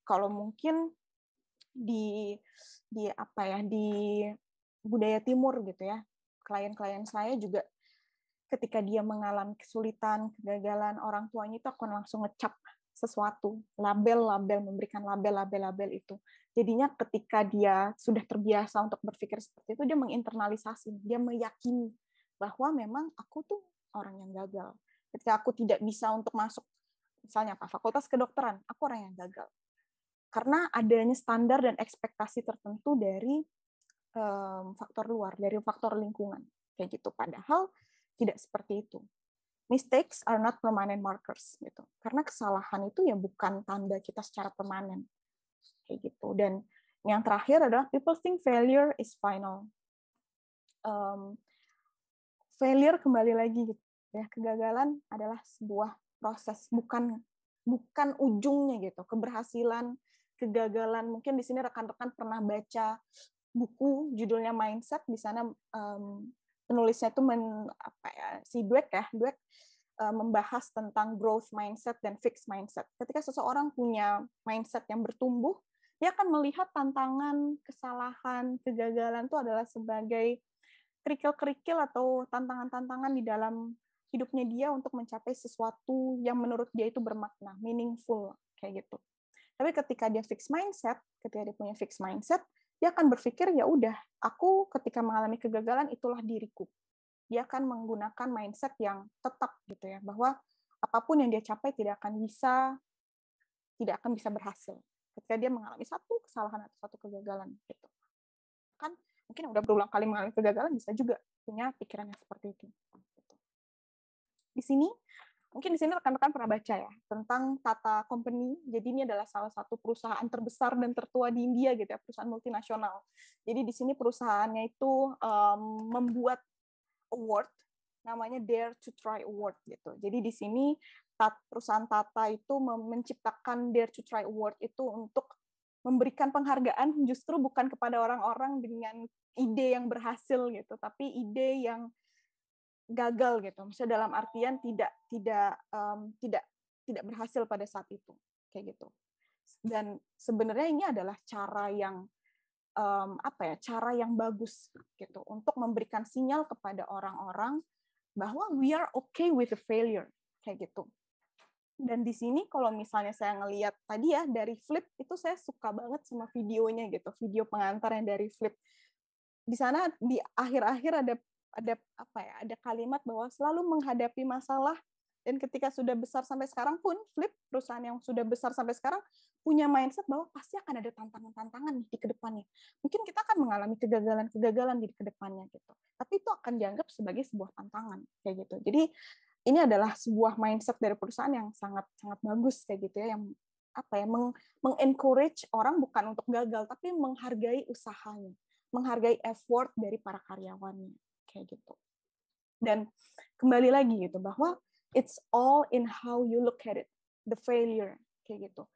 kalau mungkin di budaya timur gitu ya. Klien-klien saya juga ketika dia mengalami kesulitan, kegagalan, orang tuanya itu akan langsung ngecap sesuatu, label-label, memberikan label-label itu. Jadinya ketika dia sudah terbiasa untuk berpikir seperti itu, dia menginternalisasi, dia meyakini bahwa memang aku tuh orang yang gagal. Ketika aku tidak bisa untuk masuk, misalnya apa, fakultas kedokteran, aku orang yang gagal. Karena adanya standar dan ekspektasi tertentu dari faktor luar, dari faktor lingkungan. Kayak gitu. Padahal tidak seperti itu. Mistakes are not permanent markers gitu. Karena kesalahan itu ya bukan tanda kita secara permanen. Kayak gitu. Dan yang terakhir adalah people think failure is final. Failure kembali lagi gitu ya. Kegagalan adalah sebuah proses, bukan ujungnya gitu. Keberhasilan, kegagalan. Mungkin di sini rekan-rekan pernah baca buku judulnya Mindset. Di sana penulisnya itu si Dweck membahas tentang growth mindset dan fixed mindset. Ketika seseorang punya mindset yang bertumbuh, dia akan melihat tantangan, kesalahan, kegagalan itu adalah sebagai kerikil-kerikil atau tantangan-tantangan di dalam hidupnya dia untuk mencapai sesuatu yang menurut dia itu bermakna, meaningful, kayak gitu. Tapi ketika dia punya fixed mindset, dia akan berpikir, ya udah, aku ketika mengalami kegagalan itulah diriku. Dia akan menggunakan mindset yang tetap gitu ya, bahwa apapun yang dia capai tidak akan bisa berhasil ketika dia mengalami satu kesalahan atau satu kegagalan gitu. Kan mungkin udah berulang kali mengalami kegagalan bisa juga punya pikiran yang seperti itu. Di sini rekan-rekan pernah baca ya tentang Tata Company. Jadi ini adalah salah satu perusahaan terbesar dan tertua di India gitu ya, perusahaan multinasional. Jadi di sini perusahaannya itu membuat award namanya Dare to Try Award gitu. Jadi di sini perusahaan Tata itu menciptakan Dare to Try Award itu untuk memberikan penghargaan justru bukan kepada orang-orang dengan ide yang berhasil gitu, tapi ide yang gagal gitu. Misalnya dalam artian tidak berhasil pada saat itu, kayak gitu. Dan sebenarnya ini adalah cara yang cara yang bagus gitu untuk memberikan sinyal kepada orang-orang bahwa we are okay with the failure, kayak gitu. Dan di sini kalau misalnya saya ngelihat tadi ya dari Flip itu saya suka banget sama videonya gitu, video pengantar yang dari Flip. Di sana di akhir-akhir ada kalimat bahwa selalu menghadapi masalah, dan ketika sudah besar sampai sekarang pun Flip, perusahaan yang sudah besar sampai sekarang, punya mindset bahwa pasti akan ada tantangan-tantangan nih di kedepannya. Mungkin kita akan mengalami kegagalan-kegagalan di kedepannya gitu. Tapi itu akan dianggap sebagai sebuah tantangan kayak gitu. Jadi ini adalah sebuah mindset dari perusahaan yang sangat sangat bagus kayak gitu ya, yang mengencourage orang bukan untuk gagal tapi menghargai usahanya, menghargai effort dari para karyawannya kayak gitu. Dan kembali lagi gitu bahwa it's all in how you look at it, the failure kayak gitu.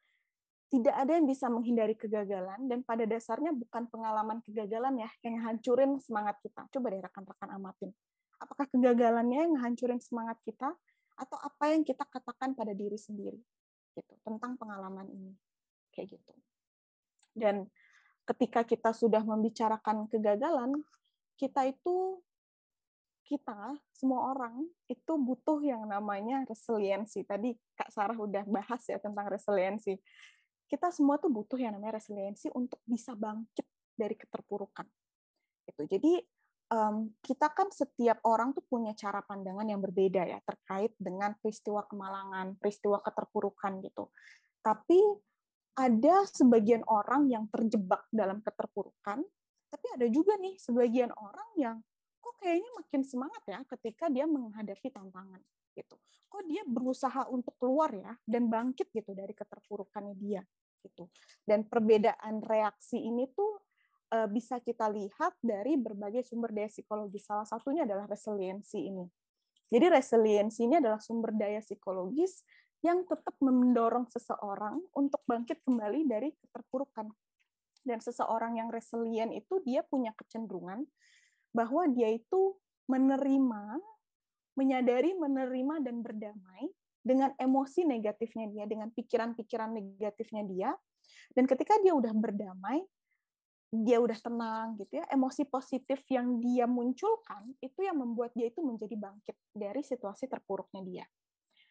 Tidak ada yang bisa menghindari kegagalan, dan pada dasarnya bukan pengalaman kegagalan ya yang hancurin semangat kita. Coba deh rekan-rekan amatin. Apakah kegagalannya yang hancurin semangat kita atau apa yang kita katakan pada diri sendiri gitu tentang pengalaman ini kayak gitu. Dan ketika kita sudah membicarakan kegagalan, kita semua orang itu butuh yang namanya resiliensi. Tadi Kak Sarah udah bahas ya tentang resiliensi. Kita semua tuh butuh yang namanya resiliensi untuk bisa bangkit dari keterpurukan. Gitu. Jadi kita kan setiap orang tuh punya cara pandangan yang berbeda ya terkait dengan peristiwa kemalangan, peristiwa keterpurukan gitu. Tapi ada sebagian orang yang terjebak dalam keterpurukan, tapi ada juga nih sebagian orang yang kok kayaknya makin semangat ya ketika dia menghadapi tantangan gitu. Kok dia berusaha untuk keluar ya dan bangkit gitu dari keterpurukannya dia gitu. Dan perbedaan reaksi ini tuh bisa kita lihat dari berbagai sumber daya psikologis. Salah satunya adalah resiliensi ini. Jadi resiliensi ini adalah sumber daya psikologis yang tetap mendorong seseorang untuk bangkit kembali dari keterpurukan. Dan seseorang yang resilient itu dia punya kecenderungan bahwa dia itu menyadari, menerima, dan berdamai dengan emosi negatifnya dia, dengan pikiran-pikiran negatifnya dia. Dan ketika dia udah berdamai, dia udah tenang gitu ya, emosi positif yang dia munculkan itu yang membuat dia itu menjadi bangkit dari situasi terpuruknya dia.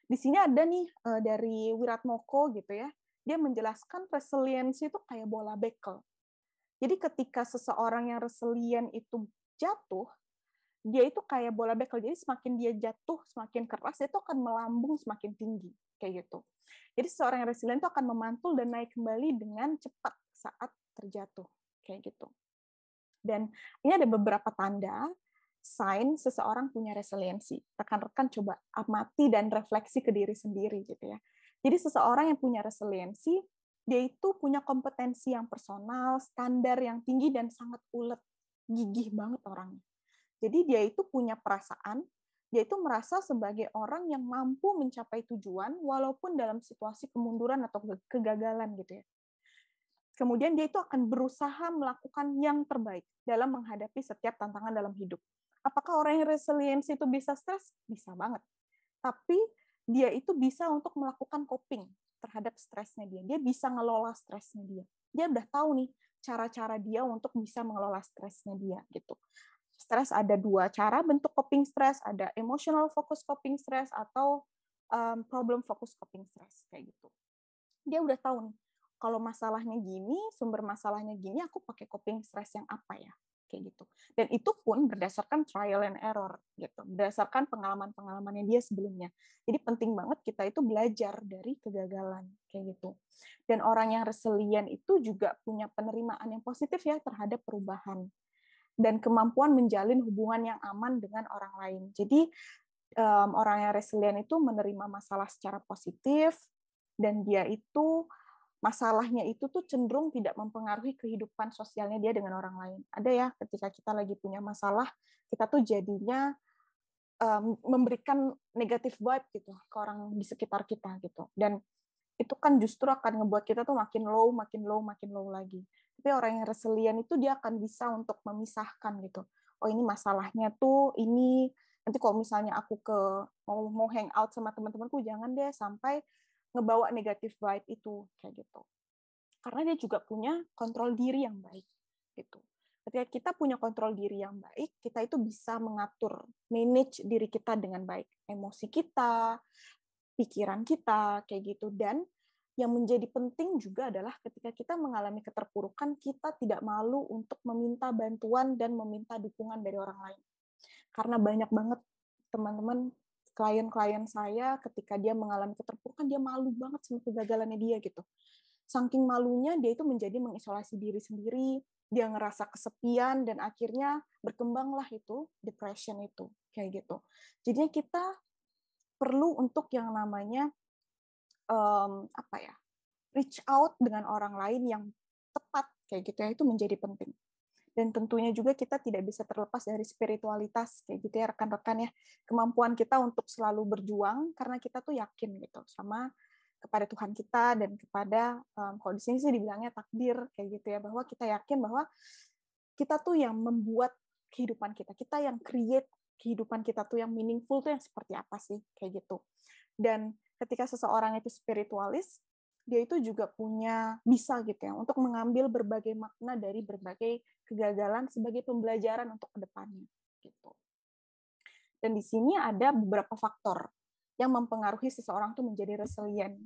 Di sini ada nih dari Wiratmoko gitu ya, dia menjelaskan resiliensi itu kayak bola bekel. Jadi ketika seseorang yang resilient itu jatuh, dia itu kayak bola bekel. Jadi semakin dia jatuh, semakin keras, itu akan melambung semakin tinggi. Kayak gitu. Jadi seseorang yang resilient itu akan memantul dan naik kembali dengan cepat saat terjatuh. Kayak gitu. Dan ini ada beberapa tanda, sign seseorang punya resiliensi. Rekan-rekan coba amati dan refleksi ke diri sendiri gitu ya. Jadi seseorang yang punya resiliensi, dia itu punya kompetensi yang personal, standar yang tinggi dan sangat ulet, gigih banget orangnya. Jadi dia itu punya perasaan, dia itu merasa sebagai orang yang mampu mencapai tujuan walaupun dalam situasi kemunduran atau kegagalan gitu ya. Kemudian dia itu akan berusaha melakukan yang terbaik dalam menghadapi setiap tantangan dalam hidup. Apakah orang yang resiliensi itu bisa stres? Bisa banget. Tapi dia itu bisa untuk melakukan coping terhadap stresnya dia. Dia bisa ngelola stresnya dia. Dia udah tahu nih cara-cara dia untuk bisa mengelola stresnya dia gitu. Stres ada dua cara bentuk coping stress, ada emotional focus coping stress atau problem focus coping stress kayak gitu. Dia udah tahu nih, kalau masalahnya gini, sumber masalahnya gini, aku pakai coping stress yang apa ya? Kayak gitu. Dan itu pun berdasarkan trial and error gitu, berdasarkan pengalaman-pengalamannya dia sebelumnya. Jadi penting banget kita itu belajar dari kegagalan kayak gitu. Dan orang yang resilient itu juga punya penerimaan yang positif ya terhadap perubahan dan kemampuan menjalin hubungan yang aman dengan orang lain. Jadi orang yang resilient itu menerima masalah secara positif dan dia itu masalahnya itu tuh cenderung tidak mempengaruhi kehidupan sosialnya dia dengan orang lain. Ada ya ketika kita lagi punya masalah, kita tuh jadinya memberikan negatif vibe gitu ke orang di sekitar kita gitu. Dan itu kan justru akan ngebuat kita tuh makin low, makin low, makin low lagi. Tapi orang yang resilient itu dia akan bisa untuk memisahkan gitu. Oh ini masalahnya tuh ini nanti kalau misalnya aku mau hang out sama teman-temanku jangan deh sampai ngebawa negatif vibe itu kayak gitu. Karena dia juga punya kontrol diri yang baik gitu. Ketika kita punya kontrol diri yang baik, kita itu bisa mengatur, manage diri kita dengan baik, emosi kita, pikiran kita kayak gitu. Dan yang menjadi penting juga adalah ketika kita mengalami keterpurukan, kita tidak malu untuk meminta bantuan dan meminta dukungan dari orang lain. Karena banyak banget teman-teman, klien-klien saya ketika dia mengalami keterpurukan, dia malu banget sama kegagalannya dia gitu. Saking malunya, dia itu menjadi mengisolasi diri sendiri, dia ngerasa kesepian, dan akhirnya berkembanglah itu, depression itu, kayak gitu. Jadinya kita perlu untuk yang namanya reach out dengan orang lain yang tepat kayak gitu ya, itu menjadi penting. Dan tentunya juga kita tidak bisa terlepas dari spiritualitas kayak gitu ya rekan-rekan ya, kemampuan kita untuk selalu berjuang karena kita tuh yakin gitu sama kepada Tuhan kita dan kepada kalau di sini sih dibilangnya takdir kayak gitu ya, bahwa kita yakin bahwa kita tuh yang membuat kehidupan kita yang create kehidupan kita tuh yang meaningful tuh yang seperti apa sih kayak gitu. Dan ketika seseorang itu spiritualis, dia itu juga bisa gitu ya untuk mengambil berbagai makna dari berbagai kegagalan sebagai pembelajaran untuk kedepannya gitu. Dan di sini ada beberapa faktor yang mempengaruhi seseorang tuh menjadi resilient.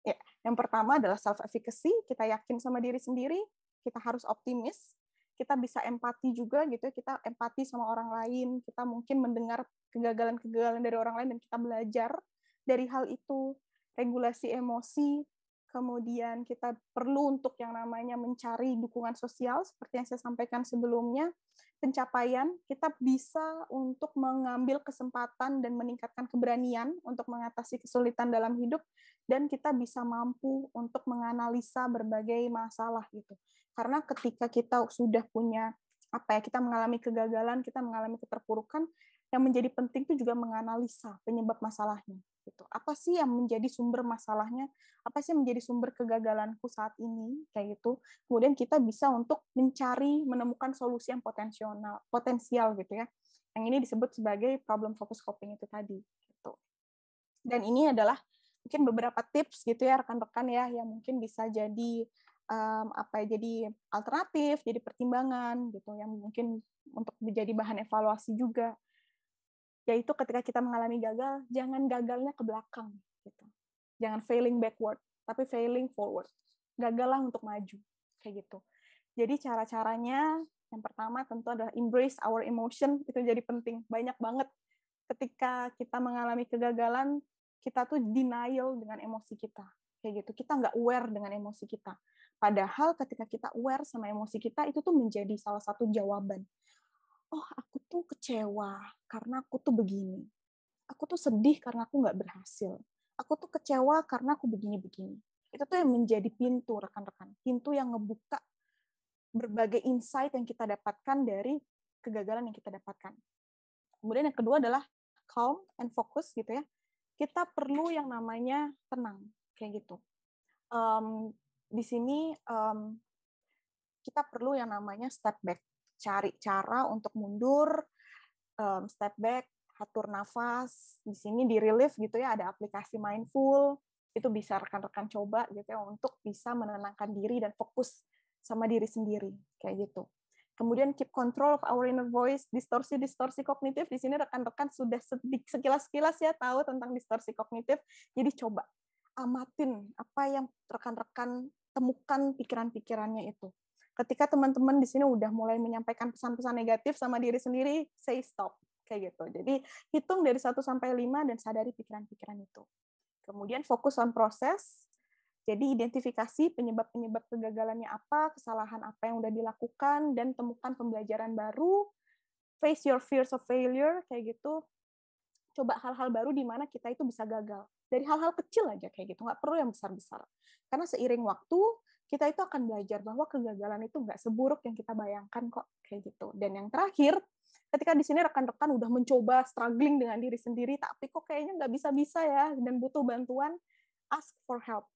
Ya, yang pertama adalah self efficacy, kita yakin sama diri sendiri, kita harus optimis, kita bisa empati juga gitu, kita empati sama orang lain, kita mungkin mendengar kegagalan-kegagalan dari orang lain dan kita belajar dari hal itu, regulasi emosi, kemudian kita perlu untuk yang namanya mencari dukungan sosial, seperti yang saya sampaikan sebelumnya, pencapaian, kita bisa untuk mengambil kesempatan dan meningkatkan keberanian untuk mengatasi kesulitan dalam hidup, dan kita bisa mampu untuk menganalisa berbagai masalah gitu. Karena ketika kita sudah punya kita mengalami kegagalan, kita mengalami keterpurukan, yang menjadi penting itu juga menganalisa penyebab masalahnya gitu. Apa sih yang menjadi sumber masalahnya? Apa sih yang menjadi sumber kegagalanku saat ini kayak gitu. Kemudian kita bisa untuk menemukan solusi yang potensial gitu ya. Yang ini disebut sebagai problem focus coping itu tadi gitu. Dan ini adalah mungkin beberapa tips gitu ya rekan-rekan ya yang mungkin bisa jadi jadi alternatif, jadi pertimbangan gitu yang mungkin untuk menjadi bahan evaluasi juga. Yaitu ketika kita mengalami gagal, jangan gagalnya ke belakang gitu. Jangan failing backward, tapi failing forward. Gagallah untuk maju, kayak gitu. Jadi cara-caranya yang pertama tentu adalah embrace our emotion, itu jadi penting. Banyak banget ketika kita mengalami kegagalan, kita tuh denial dengan emosi kita. Kayak gitu. Kita nggak aware dengan emosi kita. Padahal ketika kita aware sama emosi kita, itu tuh menjadi salah satu jawaban. Oh, aku tuh kecewa karena aku tuh begini. Aku tuh sedih karena aku nggak berhasil. Aku tuh kecewa karena aku begini-begini. Itu tuh yang menjadi pintu, rekan-rekan. Pintu yang ngebuka berbagai insight yang kita dapatkan dari kegagalan yang kita dapatkan. Kemudian yang kedua adalah calm and focus gitu ya. Kita perlu yang namanya tenang, kayak gitu. Di sini kita perlu yang namanya step back. Cari cara untuk mundur, step back, atur nafas. Di sini di relief gitu ya, ada aplikasi mindful. Itu bisa rekan-rekan coba gitu ya untuk bisa menenangkan diri dan fokus sama diri sendiri kayak gitu. Kemudian keep control of our inner voice, distorsi kognitif. Di sini rekan-rekan sudah sekilas-sekilas ya tahu tentang distorsi kognitif. Jadi coba amatin apa yang rekan-rekan temukan pikiran-pikirannya itu. Ketika teman-teman di sini udah mulai menyampaikan pesan-pesan negatif sama diri sendiri, say stop kayak gitu. Jadi hitung dari 1 sampai 5 dan sadari pikiran-pikiran itu. Kemudian fokus on proses. Jadi identifikasi penyebab-penyebab kegagalannya apa, kesalahan apa yang udah dilakukan, dan temukan pembelajaran baru, face your fears of failure, kayak gitu. Coba hal-hal baru di mana kita itu bisa gagal. Dari hal-hal kecil aja kayak gitu, nggak perlu yang besar-besar. Karena seiring waktu, kita itu akan belajar bahwa kegagalan itu nggak seburuk yang kita bayangkan kok, kayak gitu. Dan yang terakhir, ketika di sini rekan-rekan udah mencoba struggling dengan diri sendiri, tapi kok kayaknya nggak bisa-bisa ya, dan butuh bantuan, ask for help.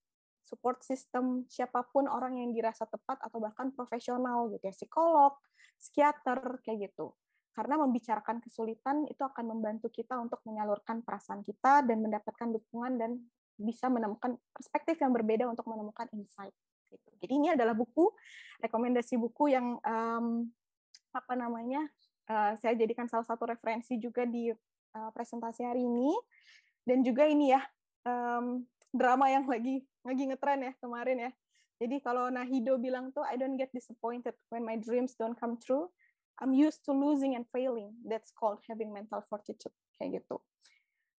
Support system, siapapun orang yang dirasa tepat atau bahkan profesional gitu ya, psikolog, psikiater kayak gitu. Karena membicarakan kesulitan itu akan membantu kita untuk menyalurkan perasaan kita dan mendapatkan dukungan dan bisa menemukan perspektif yang berbeda untuk menemukan insight. Gitu. Jadi ini adalah buku, rekomendasi buku yang saya jadikan salah satu referensi juga di presentasi hari ini. Dan juga ini ya, drama yang lagi ngetren ya kemarin ya. Jadi kalau Nahido bilang tuh, I don't get disappointed when my dreams don't come true. I'm used to losing and failing. That's called having mental fortitude. Kayak gitu.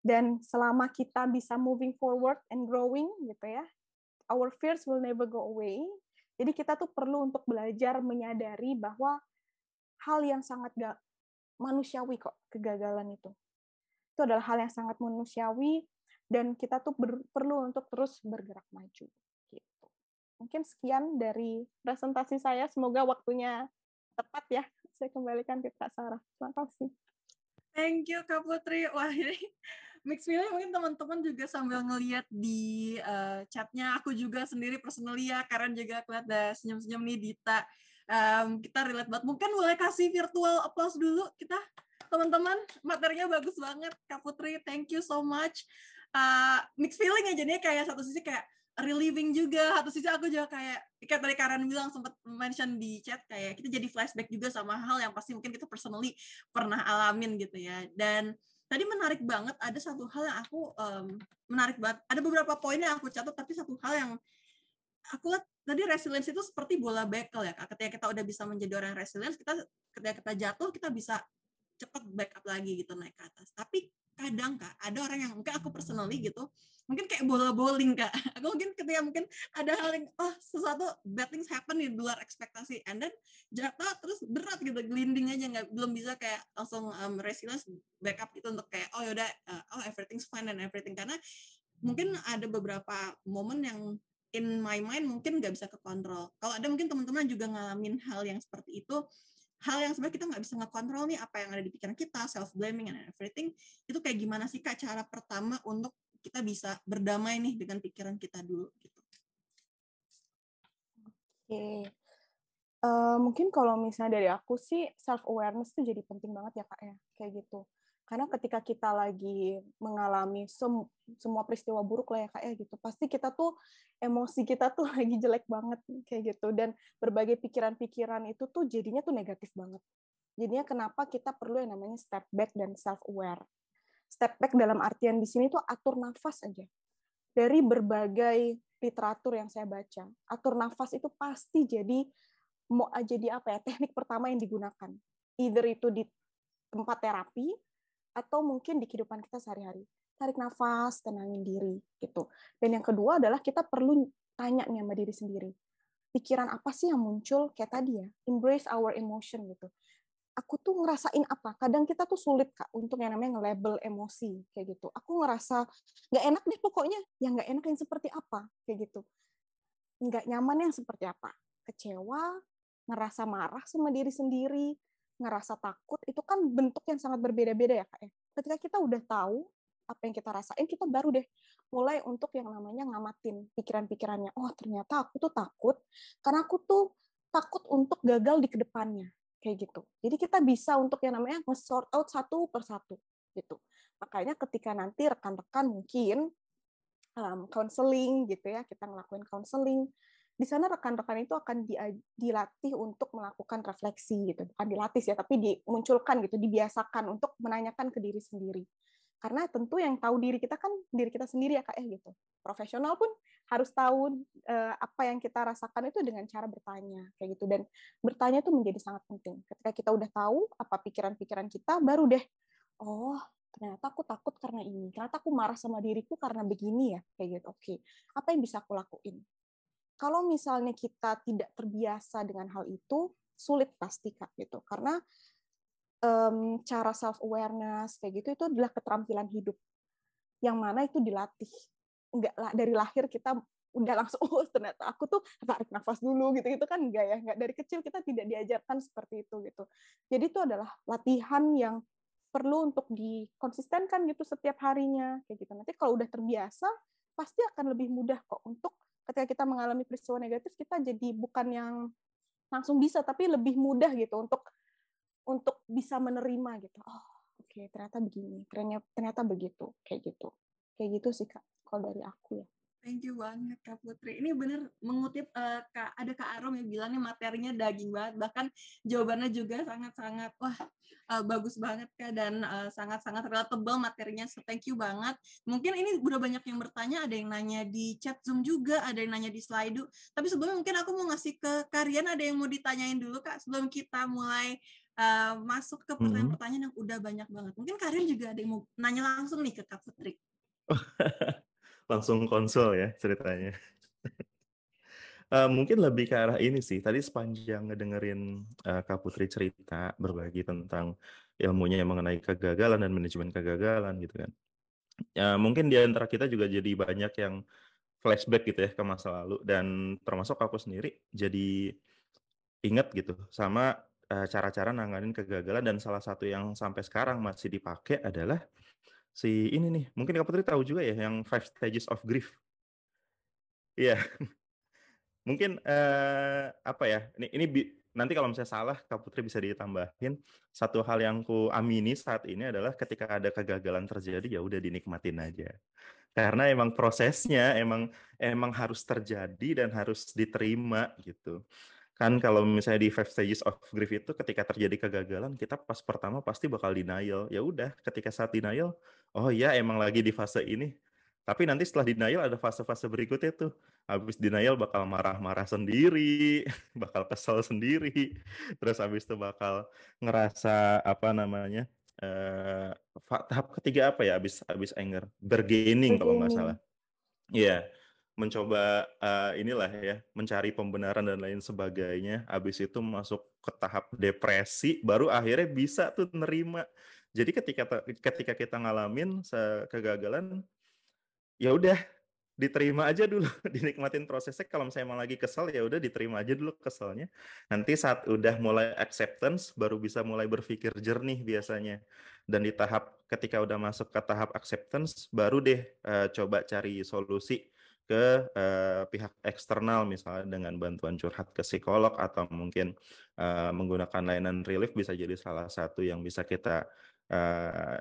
Dan selama kita bisa moving forward and growing gitu ya, our fears will never go away. Jadi kita tuh perlu untuk belajar menyadari bahwa hal yang sangat gak manusiawi kok, kegagalan itu. Itu adalah hal yang sangat manusiawi, dan kita tuh perlu untuk terus bergerak maju. Gitu. Mungkin sekian dari presentasi saya. Semoga waktunya tepat ya. Saya kembalikan ke Kak Sarah. Terima kasih. Thank you Kak Putri. Wah, ini mixed feeling mungkin teman-teman juga sambil ngelihat di chatnya. Aku juga sendiri personally ya, karena juga kelihatan ada senyum-senyum nih Dita. Kita relate banget. Mungkin boleh kasih virtual applause dulu kita. Teman-teman, materinya bagus banget. Kak Putri, thank you so much. Mixed feeling ya, jadinya kayak satu sisi kayak relieving juga, satu sisi aku juga kayak tadi Karen bilang, sempat mention di chat, kayak kita jadi flashback juga sama hal yang pasti mungkin kita personally pernah alamin gitu ya. Dan tadi menarik banget, ada satu hal yang aku menarik banget, ada beberapa poin yang aku catat, tapi satu hal yang aku lihat tadi, resilience itu seperti bola bekel ya Kak. Ketika kita udah bisa menjadi orang resilience, ketika kita jatuh, kita bisa cepat backup lagi gitu, naik ke atas. Tapi kadang Kak, ada orang yang mungkin aku personally gitu, mungkin kayak bola bowling Kak. Aku mungkin ketika mungkin ada hal yang, sesuatu bad things happen di luar ekspektasi, and then jatuh terus berat gitu, glinding aja, belum bisa kayak langsung resilience backup gitu untuk kayak, yaudah, everything's fine and everything. Karena mungkin ada beberapa momen yang in my mind mungkin nggak bisa kekontrol. Kalau ada mungkin teman-teman juga ngalamin hal yang seperti itu, hal yang sebenarnya kita nggak bisa ngekontrol nih, apa yang ada di pikiran kita, self-blaming and everything, itu kayak gimana sih Kak cara pertama untuk kita bisa berdamai nih dengan pikiran kita dulu gitu. Oke. Mungkin kalau misalnya dari aku sih, self-awareness itu jadi penting banget ya Kak ya, kayak gitu. Karena ketika kita lagi mengalami semua peristiwa buruk lah ya Kak ya gitu, pasti kita tuh, emosi kita tuh lagi jelek banget kayak gitu, dan berbagai pikiran-pikiran itu tuh jadinya tuh negatif banget. Jadinya kenapa kita perlu yang namanya step back dan self-aware. Step back dalam artian di sini tuh atur nafas aja. dari berbagai literatur yang saya baca, atur nafas itu pasti jadi apa ya, teknik pertama yang digunakan. Either itu di tempat terapi atau mungkin di kehidupan kita sehari-hari. Tarik nafas, tenangin diri gitu. Dan yang kedua adalah kita perlu tanya nih sama diri sendiri. Pikiran apa sih yang muncul kayak tadi ya? Embrace our emotion gitu. Aku tuh ngerasain apa? Kadang kita tuh sulit Kak untuk yang namanya nge-label emosi kayak gitu. Aku ngerasa nggak enak deh pokoknya. Yang nggak enak yang seperti apa kayak gitu. Nggak nyaman yang seperti apa? Kecewa, ngerasa marah sama diri sendiri, ngerasa takut, itu kan bentuk yang sangat berbeda-beda ya Kak ya. Ketika kita udah tahu apa yang kita rasain, kita baru deh mulai untuk yang namanya ngamatin pikiran-pikirannya. Oh ternyata aku tuh takut, karena aku tuh takut untuk gagal di kedepannya. Kayak gitu. Jadi kita bisa untuk yang namanya nge-sort out satu per satu. Gitu. Makanya ketika nanti rekan-rekan mungkin counseling gitu ya, kita ngelakuin counseling, di sana rekan-rekan itu akan dilatih untuk melakukan refleksi gitu, bukan dilatih ya, tapi dimunculkan gitu, dibiasakan untuk menanyakan ke diri sendiri. Karena tentu yang tahu diri kita kan diri kita sendiri ya Kak ya gitu. Profesional pun harus tahu apa yang kita rasakan itu dengan cara bertanya kayak gitu, dan bertanya itu menjadi sangat penting. Ketika kita udah tahu apa pikiran-pikiran kita, baru deh oh ternyata aku takut karena ini, ternyata aku marah sama diriku karena begini ya, kayak gitu. Oke, apa yang bisa aku lakuin? Kalau misalnya kita tidak terbiasa dengan hal itu, sulit pasti Kak gitu, karena cara self awareness kayak gitu itu adalah keterampilan hidup yang mana itu dilatih. Enggak lah dari lahir kita udah langsung oh ternyata aku tuh tarik nafas dulu gitu itu kan enggak ya, enggak, dari kecil kita tidak diajarkan seperti itu gitu. Jadi itu adalah latihan yang perlu untuk dikonsistenkan gitu setiap harinya kayak gitu. Nanti kalau udah terbiasa pasti akan lebih mudah kok untuk ketika kita mengalami peristiwa negatif, kita jadi bukan yang langsung bisa, tapi lebih mudah gitu untuk bisa menerima gitu. Oh, oke, ternyata begini, ternyata begitu, kayak gitu. Kayak gitu sih Kak, kalau dari aku ya. Thank you banget Kak Putri. Ini bener mengutip ada Kak Arom yang bilang nih materinya daging banget. Bahkan jawabannya juga sangat-sangat bagus banget Kak, dan sangat-sangat relatable materinya. So thank you banget. Mungkin ini udah banyak yang bertanya, ada yang nanya di chat Zoom juga, ada yang nanya di Slido. Tapi sebelumnya mungkin aku mau ngasih ke Karian, ada yang mau ditanyain dulu Kak sebelum kita mulai masuk ke pertanyaan-pertanyaan yang udah banyak banget. Mungkin Karian juga ada yang mau nanya langsung nih ke Kak Putri. Langsung konsul ya ceritanya. Mungkin lebih ke arah ini sih. Tadi sepanjang ngedengerin Kak Putri cerita berbagi tentang ilmunya yang mengenai kegagalan dan manajemen kegagalan gitu kan. Mungkin di antara kita juga jadi banyak yang flashback gitu ya ke masa lalu, dan termasuk aku sendiri jadi ingat gitu sama cara-cara nanganin kegagalan, dan salah satu yang sampai sekarang masih dipakai adalah si ini nih. Mungkin Kak Putri tahu juga ya yang Five Stages of Grief. Iya. Mungkin apa ya? Ini nanti kalau misalnya salah Kak Putri bisa ditambahin. Satu hal yang ku amini saat ini adalah ketika ada kegagalan terjadi, ya udah dinikmatin aja. Karena emang prosesnya emang harus terjadi dan harus diterima gitu. Kan kalau misalnya di Five Stages of Grief itu ketika terjadi kegagalan, kita pas pertama pasti bakal denial. Ya udah, ketika saat denial, oh iya emang lagi di fase ini. Tapi nanti setelah denial ada fase-fase berikutnya tuh. Habis denial bakal marah-marah sendiri, bakal kesel sendiri. Terus habis itu bakal ngerasa apa namanya? Tahap ketiga apa ya? Habis anger, bargaining kalau nggak salah. Beginning. Iya, mencoba inilah ya, mencari pembenaran dan lain sebagainya. Habis itu masuk ke tahap depresi, baru akhirnya bisa tuh nerima. Jadi ketika kita ngalamin kegagalan, ya udah diterima aja dulu, dinikmatin prosesnya. Kalau misalnya emang lagi kesel, ya udah diterima aja dulu keselnya. Nanti saat udah mulai acceptance, baru bisa mulai berpikir jernih biasanya. Dan ketika udah masuk ke tahap acceptance, baru deh coba cari solusi ke pihak eksternal, misalnya dengan bantuan curhat ke psikolog, atau mungkin menggunakan layanan relief bisa jadi salah satu yang bisa kita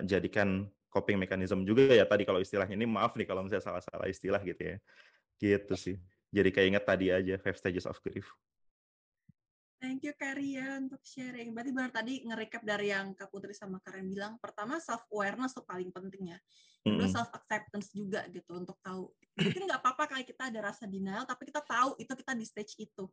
jadikan coping mechanism juga ya tadi kalau istilahnya. Ini maaf nih kalau misalnya salah-salah istilah gitu ya. Gitu sih. Jadi kayak ingat tadi aja Five Stages of Grief. Thank you Karian untuk sharing. Berarti benar tadi nge-recap dari yang Kak Putri sama Karen bilang. Pertama self-awareness tuh paling penting ya. Kedua self-acceptance juga gitu untuk tahu. Mungkin nggak apa-apa kayak kita ada rasa denial, tapi kita tahu itu kita di stage itu.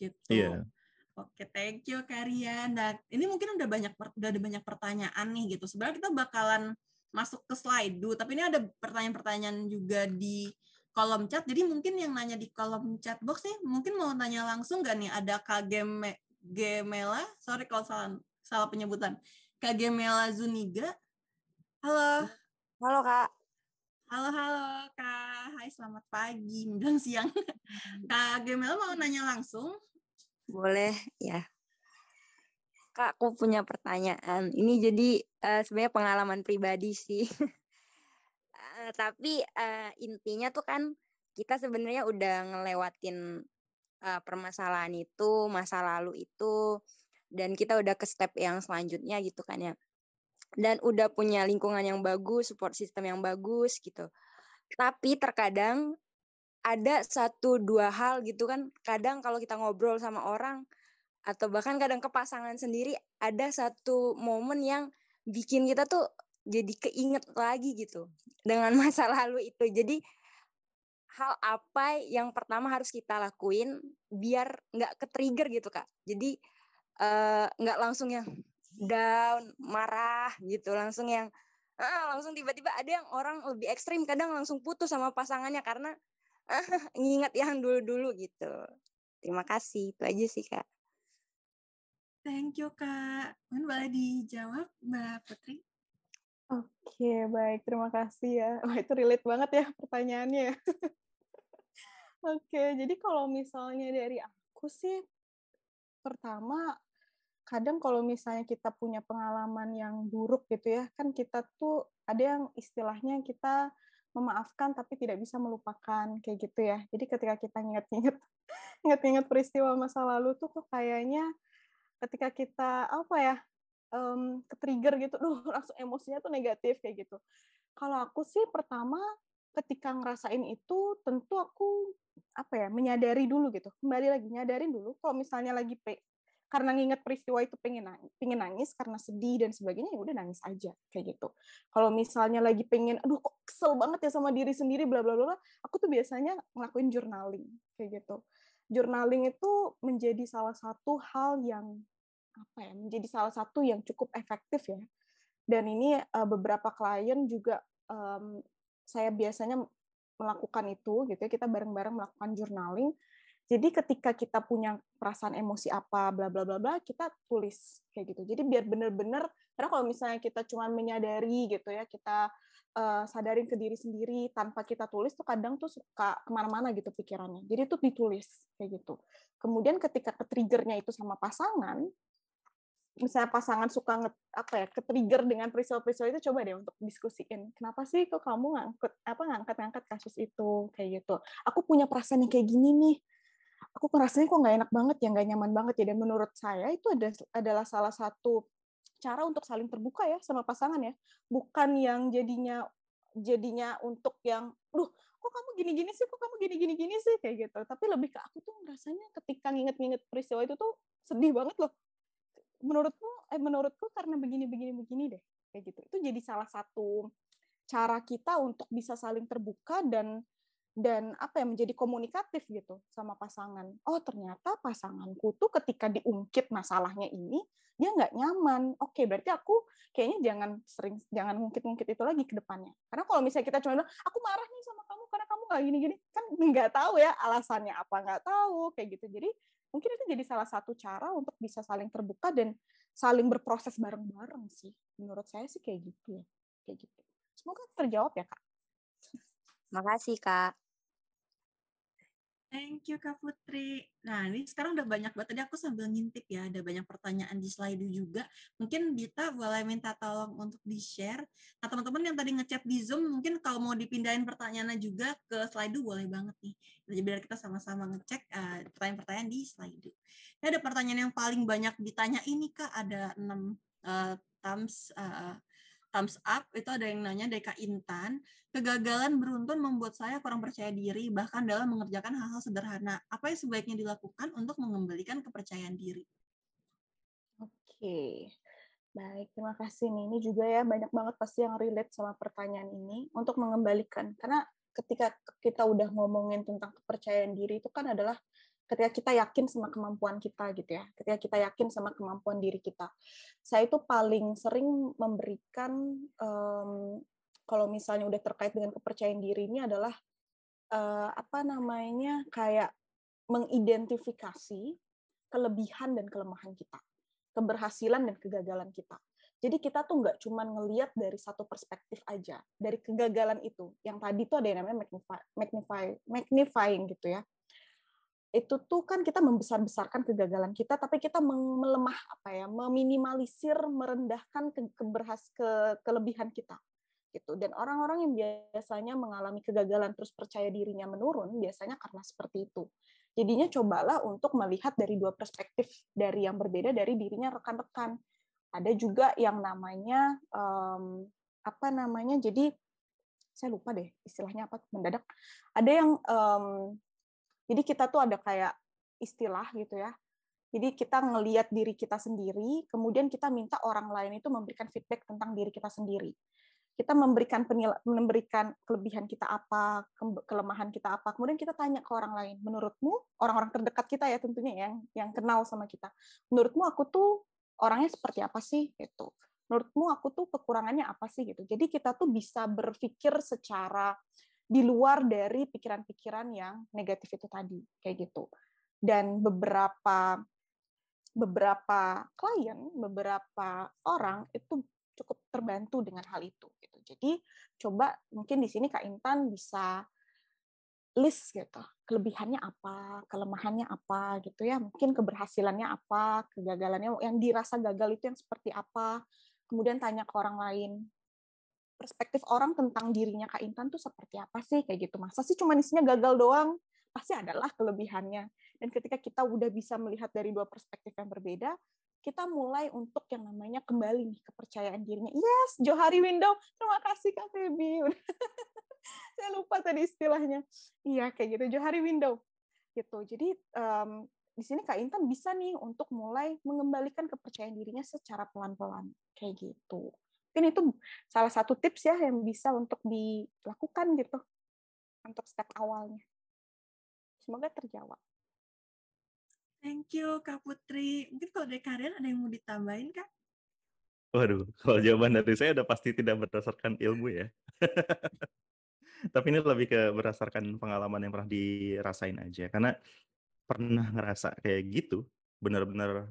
Gitu. Iya. Oke, thank you Karian. Dan ini mungkin udah ada banyak pertanyaan nih gitu. Sebenarnya kita bakalan masuk ke slide dulu, tapi ini ada pertanyaan-pertanyaan juga di kolom chat. Jadi mungkin yang nanya di kolom chat box nih, mungkin mau tanya langsung nggak nih? Ada Kak Gemela, sorry kalau salah penyebutan. Kak Gemela Zuniga. Halo. Halo Kak. Halo Kak. Hai, selamat pagi, menjelang siang. Kak Gemela mau nanya langsung? Boleh ya. Kak, aku punya pertanyaan. Ini jadi sebenarnya pengalaman pribadi sih. Tapi intinya tuh kan kita sebenarnya udah ngelewatin permasalahan itu, masa lalu itu, dan kita udah ke step yang selanjutnya gitu kan ya. Dan udah punya lingkungan yang bagus, support system yang bagus gitu. Tapi terkadang ada 1-2 hal gitu kan, kadang kalau kita ngobrol sama orang, atau bahkan kadang ke pasangan sendiri, ada satu momen yang bikin kita tuh jadi keinget lagi gitu dengan masa lalu itu. Jadi hal apa yang pertama harus kita lakuin biar nggak ke-trigger gitu Kak. Jadi nggak langsung yang down, marah gitu, langsung yang langsung tiba-tiba ada yang orang lebih ekstrim, kadang langsung putus sama pasangannya karena nginget yang dulu-dulu gitu. Terima kasih, itu aja sih Kak. Thank you, Kak. Mungkin boleh dijawab, Mbak Putri? Oke, baik. Terima kasih ya. Wah, itu relate banget ya pertanyaannya. Oke, jadi kalau misalnya dari aku sih, pertama, kadang kalau misalnya kita punya pengalaman yang buruk gitu ya, kan kita tuh ada yang istilahnya kita memaafkan tapi tidak bisa melupakan, kayak gitu ya. Jadi ketika kita ingat-ingat peristiwa masa lalu tuh kok kayaknya ketika kita apa ya, ke-trigger gitu, langsung emosinya tuh negatif kayak gitu. Kalau aku sih pertama ketika ngerasain itu tentu aku apa ya, menyadari dulu gitu. Kembali lagi nyadarin dulu kalau misalnya lagi karena nginget peristiwa itu pengen nangis karena sedih dan sebagainya, ya udah nangis aja kayak gitu. Kalau misalnya lagi pengen aduh kok kesel banget ya sama diri sendiri bla bla bla, aku tuh biasanya ngelakuin journaling kayak gitu. Journaling itu menjadi salah satu hal yang apa ya, menjadi salah satu yang cukup efektif ya. Dan ini beberapa klien juga saya biasanya melakukan itu gitu ya, kita bareng-bareng melakukan journaling. Jadi ketika kita punya perasaan emosi apa bla bla bla bla, kita tulis kayak gitu. Jadi biar benar-benar, karena kalau misalnya kita cuma menyadari gitu ya, kita sadarin ke diri sendiri tanpa kita tulis tuh kadang tuh suka kemana-mana gitu pikirannya. Jadi itu ditulis kayak gitu. Kemudian ketika ke-triggernya itu sama pasangan, misalnya pasangan suka ke-trigger dengan peristiwa-peristiwa itu, coba deh untuk diskusiin. Kenapa sih kok kamu ngangkat kasus itu kayak gitu? Aku punya perasaan yang kayak gini nih. Aku rasanya kok nggak enak banget ya, nggak nyaman banget ya. Dan menurut saya itu adalah salah satu cara untuk saling terbuka ya sama pasangan ya. Bukan yang jadinya untuk yang, kok kamu gini-gini sih, kok kamu gini-gini sih kayak gitu. Tapi lebih ke aku tuh rasanya ketika nginget-nginget peristiwa itu tuh sedih banget loh. Menurutku karena begini deh kayak gitu. Itu jadi salah satu cara kita untuk bisa saling terbuka dan apa ya, menjadi komunikatif gitu sama pasangan. Oh, ternyata pasanganku tuh ketika diungkit masalahnya ini dia nggak nyaman. Oke, berarti aku kayaknya jangan ngungkit-ngungkit itu lagi ke depannya. Karena kalau misalnya kita cuma bilang, aku marah nih sama kamu karena kamu nggak gini-gini, kan nggak tahu ya alasannya apa, nggak tahu kayak gitu. Jadi mungkin itu jadi salah satu cara untuk bisa saling terbuka dan saling berproses bareng-bareng sih. Menurut saya sih kayak gitu ya. Kayak gitu. Semoga terjawab ya, Kak. Makasih, Kak. Thank you, Kak Putri. Nah, ini sekarang udah banyak banget. Tadi aku sambil ngintip ya, ada banyak pertanyaan di slide juga. Mungkin Dita boleh minta tolong untuk di-share. Nah, teman-teman yang tadi ngechat di Zoom, mungkin kalau mau dipindahin pertanyaannya juga ke slide boleh banget nih. Jadi biar kita sama-sama ngecek pertanyaan-pertanyaan di slide. Ini ada pertanyaan yang paling banyak ditanya ini, Kak. Ada 6 thumbs thumbs up, itu ada yang nanya dari Kak Intan, kegagalan beruntun membuat saya kurang percaya diri, bahkan dalam mengerjakan hal-hal sederhana. Apa yang sebaiknya dilakukan untuk mengembalikan kepercayaan diri? Oke, baik, terima kasih nih. Ini juga ya banyak banget pasti yang relate sama pertanyaan ini untuk mengembalikan. Karena ketika kita udah ngomongin tentang kepercayaan diri itu kan adalah ketika kita yakin sama kemampuan kita gitu ya. Ketika kita yakin sama kemampuan diri kita. Saya itu paling sering memberikan kalau misalnya udah terkait dengan kepercayaan diri ini adalah kayak mengidentifikasi kelebihan dan kelemahan kita, keberhasilan dan kegagalan kita. Jadi kita tuh nggak cuma ngelihat dari satu perspektif aja, dari kegagalan itu. Yang tadi tuh ada yang namanya magnifying gitu ya. Itu tuh kan kita membesar-besarkan kegagalan kita, tapi kita meminimalisir, merendahkan kelebihan kita. Gitu. Dan orang-orang yang biasanya mengalami kegagalan terus percaya dirinya menurun, biasanya karena seperti itu. Jadinya cobalah untuk melihat dari dua perspektif dari yang berbeda dari dirinya rekan-rekan. Ada juga yang namanya jadi saya lupa deh istilahnya apa mendadak. Ada yang jadi kita tuh ada kayak istilah gitu ya. Jadi kita ngelihat diri kita sendiri, kemudian kita minta orang lain itu memberikan feedback tentang diri kita sendiri. Kita memberikan kelebihan kita apa, kelemahan kita apa, kemudian kita tanya ke orang lain, menurutmu, orang-orang terdekat kita ya tentunya yang kenal sama kita, menurutmu aku tuh orangnya seperti apa sih? Gitu. Menurutmu aku tuh kekurangannya apa sih? Gitu. Jadi kita tuh bisa berpikir secara di luar dari pikiran-pikiran yang negatif itu tadi, kayak gitu. Dan beberapa klien, beberapa orang itu cukup terbantu dengan hal itu. Gitu. Jadi coba mungkin di sini Kak Intan bisa list gitu, kelebihannya apa, kelemahannya apa gitu ya, mungkin keberhasilannya apa, kegagalannya yang dirasa gagal itu yang seperti apa, kemudian tanya ke orang lain, perspektif orang tentang dirinya Kak Intan tuh seperti apa sih, kayak gitu. Masa sih cuma isinya gagal doang? Pasti adalah kelebihannya. Dan ketika kita udah bisa melihat dari dua perspektif yang berbeda, kita mulai untuk yang namanya kembali nih kepercayaan dirinya. Yes, Johari Window. Terima kasih Kak Febi. Saya lupa tadi istilahnya. Iya, kayak gitu. Johari Window. Gitu. Jadi di sini Kak Intan bisa nih untuk mulai mengembalikan kepercayaan dirinya secara pelan-pelan. Kayak gitu. Mungkin itu salah satu tips ya yang bisa untuk dilakukan gitu untuk step awalnya. Semoga terjawab. Thank you Kak Putri. Mungkin kalau dari kalian ada yang mau ditambahin Kak? Waduh, kalau jawaban dari saya udah pasti tidak berdasarkan ilmu ya. Tapi ini lebih ke berdasarkan pengalaman yang pernah dirasain aja. Karena pernah ngerasa kayak gitu, benar-benar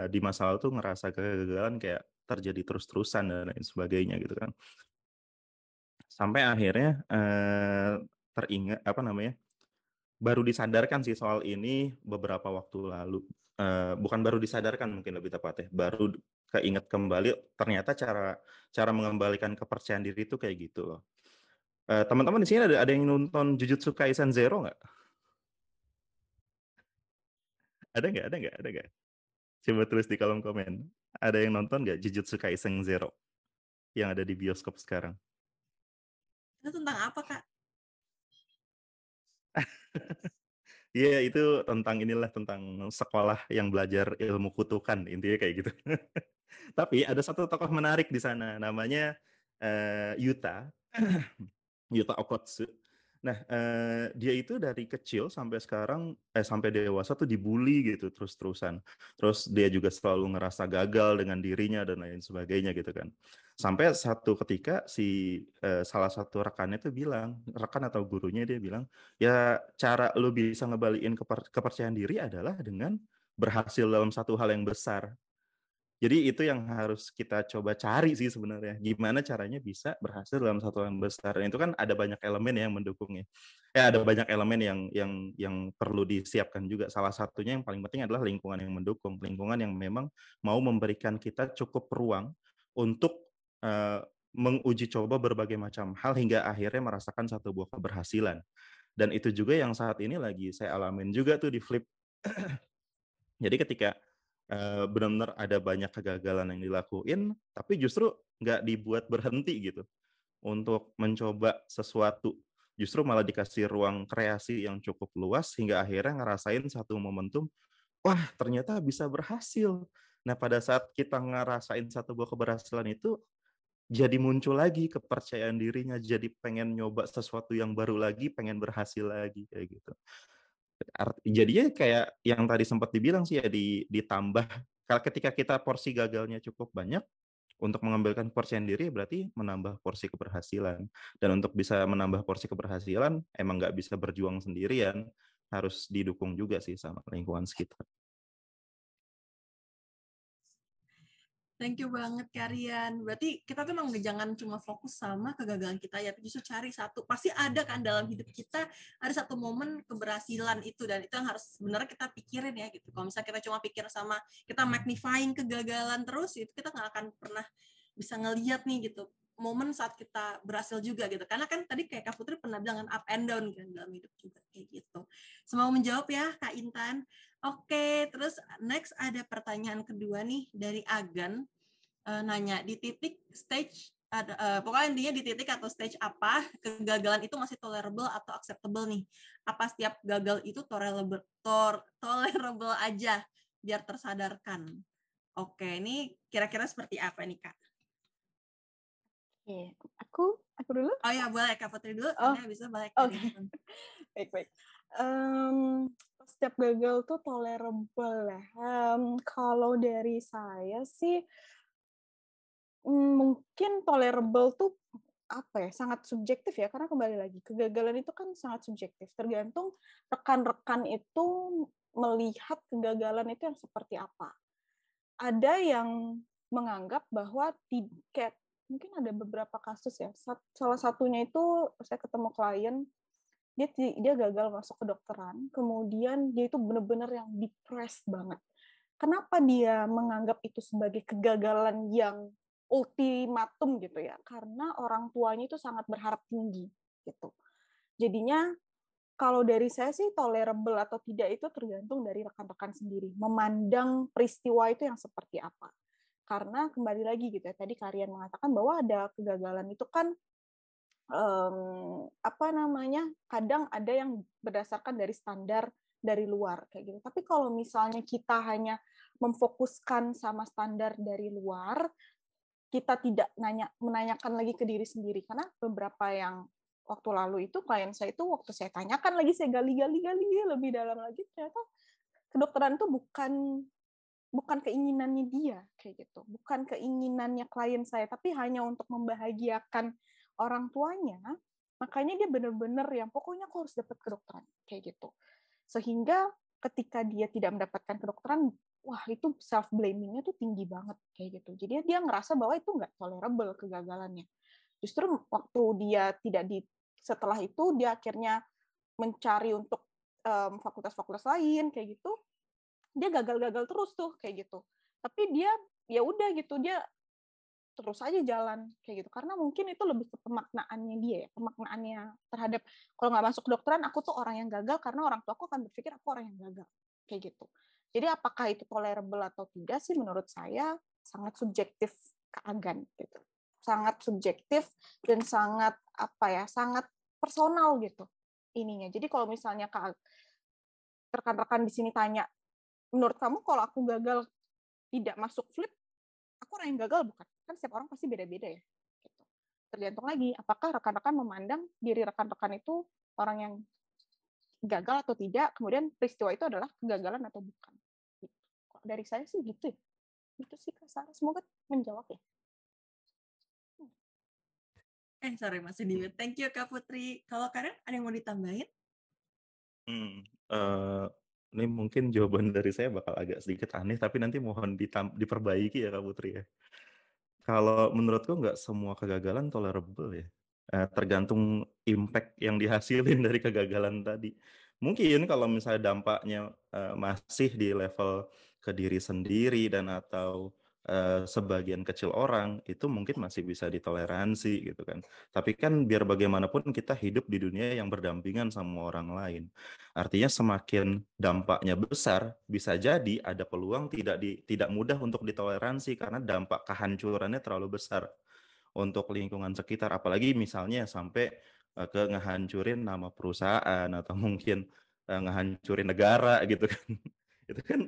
di masa lalu tuh ngerasa kegagalan kayak terjadi terus-terusan dan lain sebagainya gitu kan. Sampai akhirnya teringat baru disadarkan sih soal ini beberapa waktu lalu. Bukan baru disadarkan mungkin lebih tepatnya, baru keinget kembali ternyata cara mengembalikan kepercayaan diri itu kayak gitu loh. Teman-teman di sini ada yang nonton Jujutsu Kaisen Zero nggak? Ada nggak? Coba tulis di kolom komen. Ada yang nonton nggak Jujutsu Kaisen Zero yang ada di bioskop sekarang? Itu tentang apa Kak? Iya, itu tentang sekolah yang belajar ilmu kutukan, intinya kayak gitu. Tapi ada satu tokoh menarik di sana, namanya Yuta, Yuta Okotsu. Nah, dia itu dari kecil sampai sekarang, sampai dewasa tuh dibully gitu terus-terusan. Terus dia juga selalu ngerasa gagal dengan dirinya dan lain sebagainya gitu kan. Sampai satu ketika salah satu rekannya tuh bilang, rekan atau gurunya dia bilang, ya cara lu bisa ngebalikin kepercayaan diri adalah dengan berhasil dalam satu hal yang besar. Jadi itu yang harus kita coba cari sih sebenarnya. Gimana caranya bisa berhasil dalam satu hal yang besar. Dan itu kan ada banyak elemen yang mendukungnya. Ada banyak elemen yang perlu disiapkan juga. Salah satunya yang paling penting adalah lingkungan yang mendukung. Lingkungan yang memang mau memberikan kita cukup ruang untuk menguji coba berbagai macam hal hingga akhirnya merasakan satu buah keberhasilan. Dan itu juga yang saat ini lagi saya alamin juga tuh di Flip. Jadi ketika benar-benar ada banyak kegagalan yang dilakuin, tapi justru nggak dibuat berhenti gitu untuk mencoba sesuatu. Justru malah dikasih ruang kreasi yang cukup luas hingga akhirnya ngerasain satu momentum, wah ternyata bisa berhasil. Nah pada saat kita ngerasain satu buah keberhasilan itu, jadi muncul lagi kepercayaan dirinya, jadi pengen nyoba sesuatu yang baru lagi, pengen berhasil lagi kayak gitu. Jadinya kayak yang tadi sempat dibilang sih ya ditambah ketika kita porsi gagalnya cukup banyak untuk mengambilkan kepercayaan diri berarti menambah porsi keberhasilan. Dan untuk bisa menambah porsi keberhasilan emang nggak bisa berjuang sendirian, harus didukung juga sih sama lingkungan sekitar. Thank you banget Karian. Berarti kita tuh emang jangan cuma fokus sama kegagalan kita ya, tapi justru cari satu. Pasti ada kan dalam hidup kita ada satu momen keberhasilan itu, dan itu yang harus sebenarnya kita pikirin ya gitu. Kalau misalnya kita cuma pikir sama kita magnifying kegagalan terus, itu kita nggak akan pernah bisa ngelihat nih gitu momen saat kita berhasil juga gitu. Karena kan tadi kayak Kak Putri pernah bilang kan up and down kan dalam hidup juga kayak gitu. Semoga menjawab ya Kak Intan. Oke, terus next ada pertanyaan kedua nih dari Agan, nanya di titik stage ada pokoknya intinya di titik atau stage apa kegagalan itu masih tolerable atau acceptable nih? Apa setiap gagal itu tolerable aja biar tersadarkan? Oke, ini kira-kira seperti apa nih Kak? Oke, aku dulu. Oh ya boleh Kak Putri dulu, Oh, nanti bisa balik. oke. Baik. Setiap gagal tuh tolerable ya. Kalau dari saya sih mungkin tolerable tuh apa ya, sangat subjektif ya, karena kembali lagi kegagalan itu kan sangat subjektif, tergantung rekan-rekan itu melihat kegagalan itu yang seperti apa. Ada yang menganggap bahwa kayak mungkin ada beberapa kasus ya, salah satunya itu saya ketemu klien, dia gagal masuk kedokteran, kemudian dia itu benar-benar yang depressed banget. Kenapa dia menganggap itu sebagai kegagalan yang ultimatum gitu ya? Karena orang tuanya itu sangat berharap tinggi gitu. Jadinya kalau dari saya sih tolerable atau tidak itu tergantung dari rekan-rekan sendiri, memandang peristiwa itu yang seperti apa. Karena kembali lagi gitu ya, tadi Karian mengatakan bahwa ada kegagalan itu kan kadang ada yang berdasarkan dari standar dari luar kayak gitu. Tapi kalau misalnya kita hanya memfokuskan sama standar dari luar, kita tidak menanyakan lagi ke diri sendiri, karena beberapa yang waktu lalu itu klien saya itu waktu saya tanyakan lagi, saya gali lebih dalam lagi, ternyata kedokteran itu bukan keinginannya dia kayak gitu, bukan keinginannya klien saya, tapi hanya untuk membahagiakan orang tuanya. Makanya dia benar-benar yang pokoknya aku harus dapat kedokteran kayak gitu. Sehingga ketika dia tidak mendapatkan kedokteran, wah itu self blaming-nya tuh tinggi banget kayak gitu. Jadi dia ngerasa bahwa itu nggak tolerable kegagalannya. Justru waktu dia setelah itu dia akhirnya mencari untuk fakultas-fakultas lain kayak gitu, dia gagal-gagal terus tuh kayak gitu. Tapi dia ya udah gitu, dia terus aja jalan kayak gitu, karena mungkin itu lebih ke pemaknaannya dia ya, pemaknaannya terhadap kalau nggak masuk kedokteran aku tuh orang yang gagal, karena orang tua aku akan berpikir aku orang yang gagal kayak gitu. Jadi apakah itu tolerable atau tidak sih menurut saya sangat subjektif keagan gitu, sangat subjektif dan sangat sangat personal gitu ininya. Jadi kalau misalnya rekan-rekan di sini tanya, menurut kamu kalau aku gagal tidak masuk flip, aku orang yang gagal bukan? Kan setiap orang pasti beda-beda ya. Gitu. Tergantung lagi, apakah rekan-rekan memandang diri rekan-rekan itu orang yang gagal atau tidak, kemudian peristiwa itu adalah kegagalan atau bukan. Gitu. Dari saya sih gitu ya. Itu sih Kak Sarah. Semoga menjawab ya. Sorry masih di mute. Thank you Kak Putri. Kalau Karen ada yang mau ditambahin? Ini mungkin jawaban dari saya bakal agak sedikit aneh, tapi nanti mohon diperbaiki ya Kak Putri ya. Kalau menurutku nggak semua kegagalan tolerable ya. Tergantung impact yang dihasilin dari kegagalan tadi. Mungkin kalau misalnya dampaknya masih di level ke diri sendiri dan atau sebagian kecil orang itu mungkin masih bisa ditoleransi gitu kan. Tapi kan biar bagaimanapun kita hidup di dunia yang berdampingan sama orang lain. Artinya semakin dampaknya besar, bisa jadi ada peluang tidak mudah untuk ditoleransi karena dampak kehancurannya terlalu besar untuk lingkungan sekitar. Apalagi misalnya sampai ke ngehancurin nama perusahaan atau mungkin ngehancurin negara gitu kan. Itu kan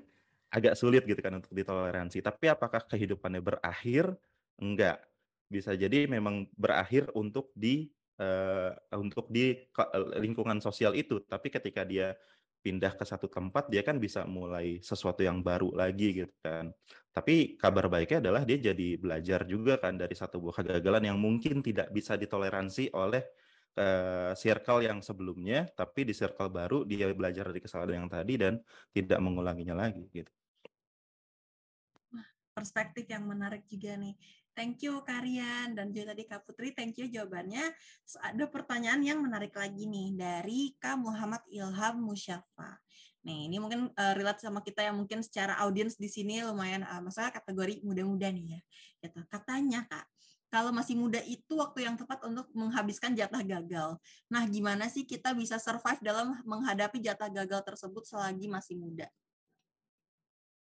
agak sulit gitu kan untuk ditoleransi. Tapi apakah kehidupannya berakhir? Enggak. Bisa jadi memang berakhir untuk di lingkungan sosial itu. Tapi ketika dia pindah ke satu tempat, dia kan bisa mulai sesuatu yang baru lagi gitu kan. Tapi kabar baiknya adalah dia jadi belajar juga kan dari satu buah kegagalan yang mungkin tidak bisa ditoleransi oleh circle yang sebelumnya, tapi di circle baru dia belajar dari kesalahan yang tadi dan tidak mengulanginya lagi gitu. Perspektif yang menarik juga nih. Thank you Karian dan juga tadi Kak Putri, thank you jawabannya. Ada pertanyaan yang menarik lagi nih dari Kak Muhammad Ilham Musyafa. Nih, ini mungkin relate sama kita yang mungkin secara audiens di sini lumayan masalah kategori muda-muda nih ya. Gitu. Katanya Kak, kalau masih muda itu waktu yang tepat untuk menghabiskan jatah gagal. Nah, gimana sih kita bisa survive dalam menghadapi jatah gagal tersebut selagi masih muda?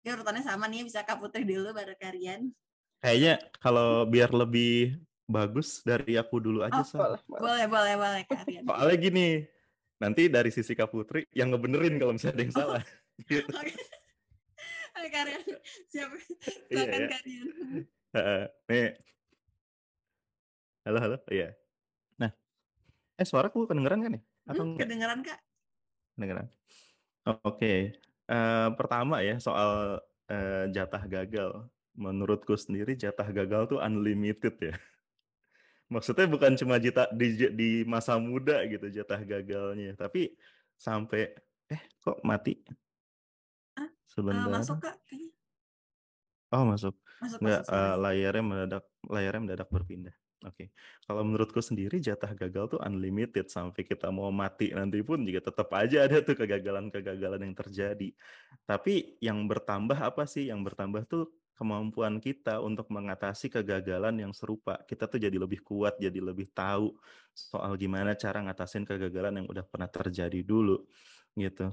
Oke, urutannya sama nih, bisa Kak Putri dulu baru Karian. Kayaknya kalau biar lebih bagus dari aku dulu aja, Sar. Boleh Karian. Soalnya gini, nanti dari sisi Kak Putri yang ngebenerin kalau misalnya ada yang salah. Gitu. Oke, Karian. Siap. Iya Silakan ya. Karian. Nih. Halo. Iya. Nah, suaraku kedengeran kan nih? Atau enggak? Kedengeran, Kak? Kedengeran. Oke. Pertama ya soal jatah gagal. Menurutku sendiri jatah gagal tuh unlimited ya. Maksudnya bukan cuma di masa muda gitu jatah gagalnya, tapi sampai kok mati? Sebentar. Masuk, Kak. Kayaknya. Oh, masuk. Nggak, Masuk suaranya. layarnya mendadak berpindah. Oke. Kalau menurutku sendiri jatah gagal tuh unlimited sampai kita mau mati nanti pun juga tetap aja ada tuh kegagalan-kegagalan yang terjadi. Tapi yang bertambah apa sih? Yang bertambah tuh kemampuan kita untuk mengatasi kegagalan yang serupa. Kita tuh jadi lebih kuat, jadi lebih tahu soal gimana cara ngatasin kegagalan yang udah pernah terjadi dulu gitu.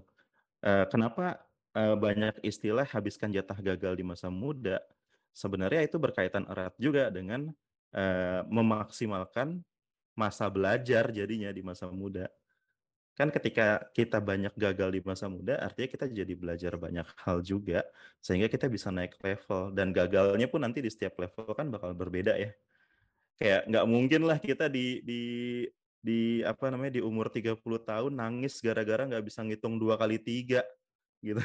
Kenapa banyak istilah habiskan jatah gagal di masa muda? Sebenarnya itu berkaitan erat juga dengan memaksimalkan masa belajar jadinya di masa muda. Kan ketika kita banyak gagal di masa muda, artinya kita jadi belajar banyak hal juga, sehingga kita bisa naik level. Dan gagalnya pun nanti di setiap level kan bakal berbeda ya. Kayak nggak mungkin lah kita di apa namanya di umur 30 tahun nangis gara-gara nggak bisa ngitung 2 kali 3 gitu.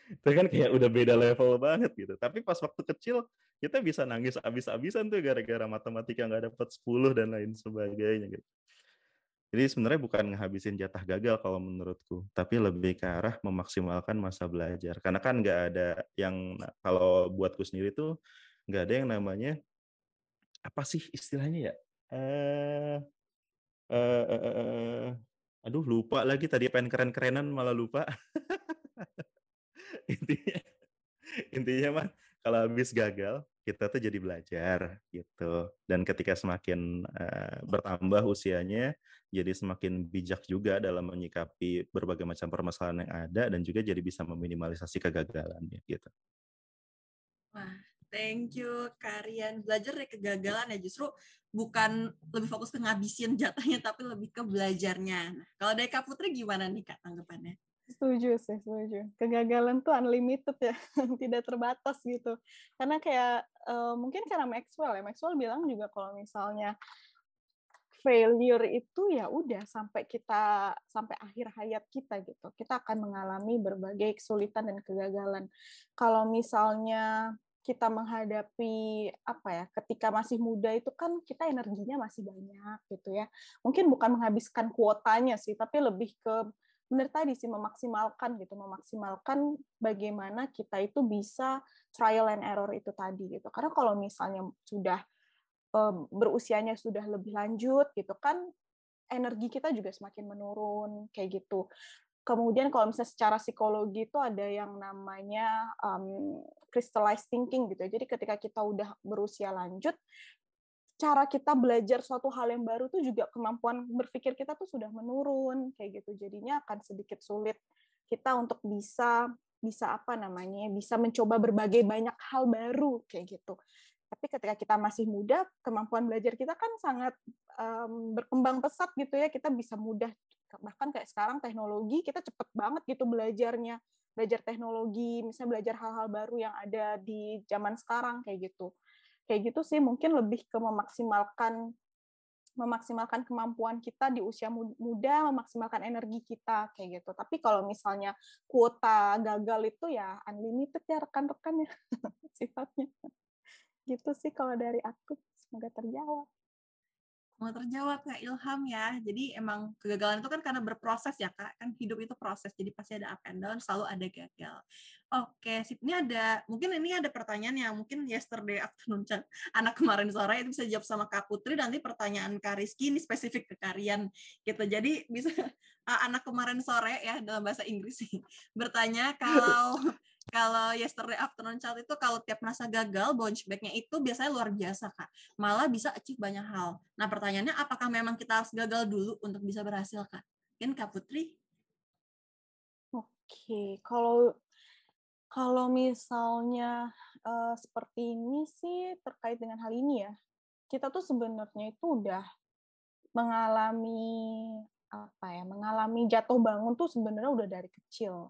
Itu kan kayak udah beda level banget gitu. Tapi pas waktu kecil kita bisa nangis abis-abisan tuh gara-gara matematika nggak dapat 10 dan lain sebagainya gitu. Jadi sebenarnya bukan ngehabisin jatah gagal kalau menurutku, tapi lebih ke arah memaksimalkan masa belajar. Karena kan nggak ada yang, kalau buatku sendiri tuh nggak ada yang namanya, apa sih istilahnya ya? Eh, eh, eh, eh, eh, aduh lupa lagi, tadi pengen keren-kerenan malah lupa. Intinya intinya mah kalau habis gagal kita tuh jadi belajar gitu, dan ketika semakin bertambah usianya jadi semakin bijak juga dalam menyikapi berbagai macam permasalahan yang ada dan juga jadi bisa meminimalisasi kegagalannya gitu. Wah, thank you Karian. Belajar dari kegagalan ya, justru bukan lebih fokus ke ngabisin jatahnya, tapi lebih ke belajarnya. Nah, kalau dari Kak Putri gimana nih Kak tanggapannya? Setuju. Kegagalan tuh unlimited ya, tidak terbatas gitu. Karena kayak mungkin karena Maxwell bilang juga kalau misalnya failure itu ya udah sampai akhir hayat kita gitu. Kita akan mengalami berbagai kesulitan dan kegagalan. Kalau misalnya kita menghadapi ketika masih muda itu kan kita energinya masih banyak gitu ya. Mungkin bukan menghabiskan kuotanya sih, tapi lebih ke benar tadi sih memaksimalkan bagaimana kita itu bisa trial and error itu tadi gitu. Karena kalau misalnya sudah berusianya sudah lebih lanjut gitu kan, energi kita juga semakin menurun kayak gitu. Kemudian kalau misalnya secara psikologi itu ada yang namanya crystallized thinking gitu ya. Jadi ketika kita udah berusia lanjut, cara kita belajar suatu hal yang baru tuh juga kemampuan berpikir kita tuh sudah menurun kayak gitu. Jadinya akan sedikit sulit kita untuk bisa bisa mencoba berbagai banyak hal baru kayak gitu. Tapi ketika kita masih muda, kemampuan belajar kita kan sangat berkembang pesat gitu ya. Kita bisa mudah, bahkan kayak sekarang teknologi kita cepet banget gitu belajarnya. Belajar teknologi, misalnya belajar hal-hal baru yang ada di zaman sekarang kayak gitu. Kayak gitu sih, mungkin lebih ke memaksimalkan kemampuan kita di usia muda, memaksimalkan energi kita kayak gitu. Tapi kalau misalnya kuota gagal itu ya unlimited ya rekan-rekan ya sifatnya. Gitu sih kalau dari aku. Semoga terjawab. Mau terjawab Kak Ilham ya. Jadi emang kegagalan itu kan karena berproses ya Kak. Kan hidup itu proses. Jadi pasti ada up and down, selalu ada gagal. Oke, sip. Mungkin ini ada pertanyaan yang mungkin yesterday afternoon chat anak kemarin sore itu bisa jawab sama Kak Putri. Nanti pertanyaan Kak Rizky ini spesifik ke Karian gitu. Jadi bisa anak kemarin sore ya dalam bahasa Inggris sih bertanya kalau yesterday afternoon chat itu kalau tiap merasa gagal, bounce back-nya itu biasanya luar biasa, Kak. Malah bisa achieve banyak hal. Nah, pertanyaannya apakah memang kita harus gagal dulu untuk bisa berhasil, Kak? Mungkin Kak Putri? Oke, kalau misalnya seperti ini sih terkait dengan hal ini ya, kita tuh sebenarnya itu udah mengalami jatuh bangun tuh sebenarnya udah dari kecil.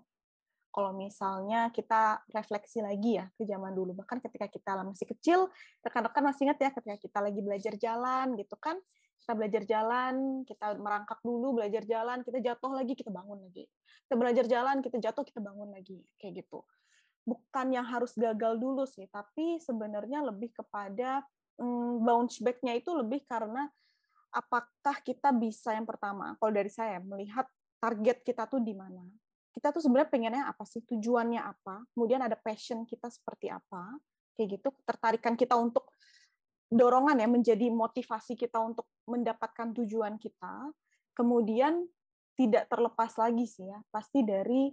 Kalau misalnya kita refleksi lagi ya ke zaman dulu, bahkan ketika kita masih kecil, rekan-rekan masih ingat ya ketika kita lagi belajar jalan gitu kan, kita belajar jalan, kita merangkak dulu belajar jalan, kita jatuh lagi, kita bangun lagi. Kita belajar jalan, kita jatuh, kita bangun lagi, kayak gitu. Bukan yang harus gagal dulu sih, tapi sebenarnya lebih kepada bounce back-nya itu lebih karena apakah kita bisa yang pertama, kalau dari saya melihat target kita tuh di mana. Kita tuh sebenarnya pengennya apa sih, tujuannya apa, kemudian ada passion kita seperti apa, kayak gitu, ketertarikan kita untuk dorongan ya, menjadi motivasi kita untuk mendapatkan tujuan kita, kemudian tidak terlepas lagi sih ya, pasti dari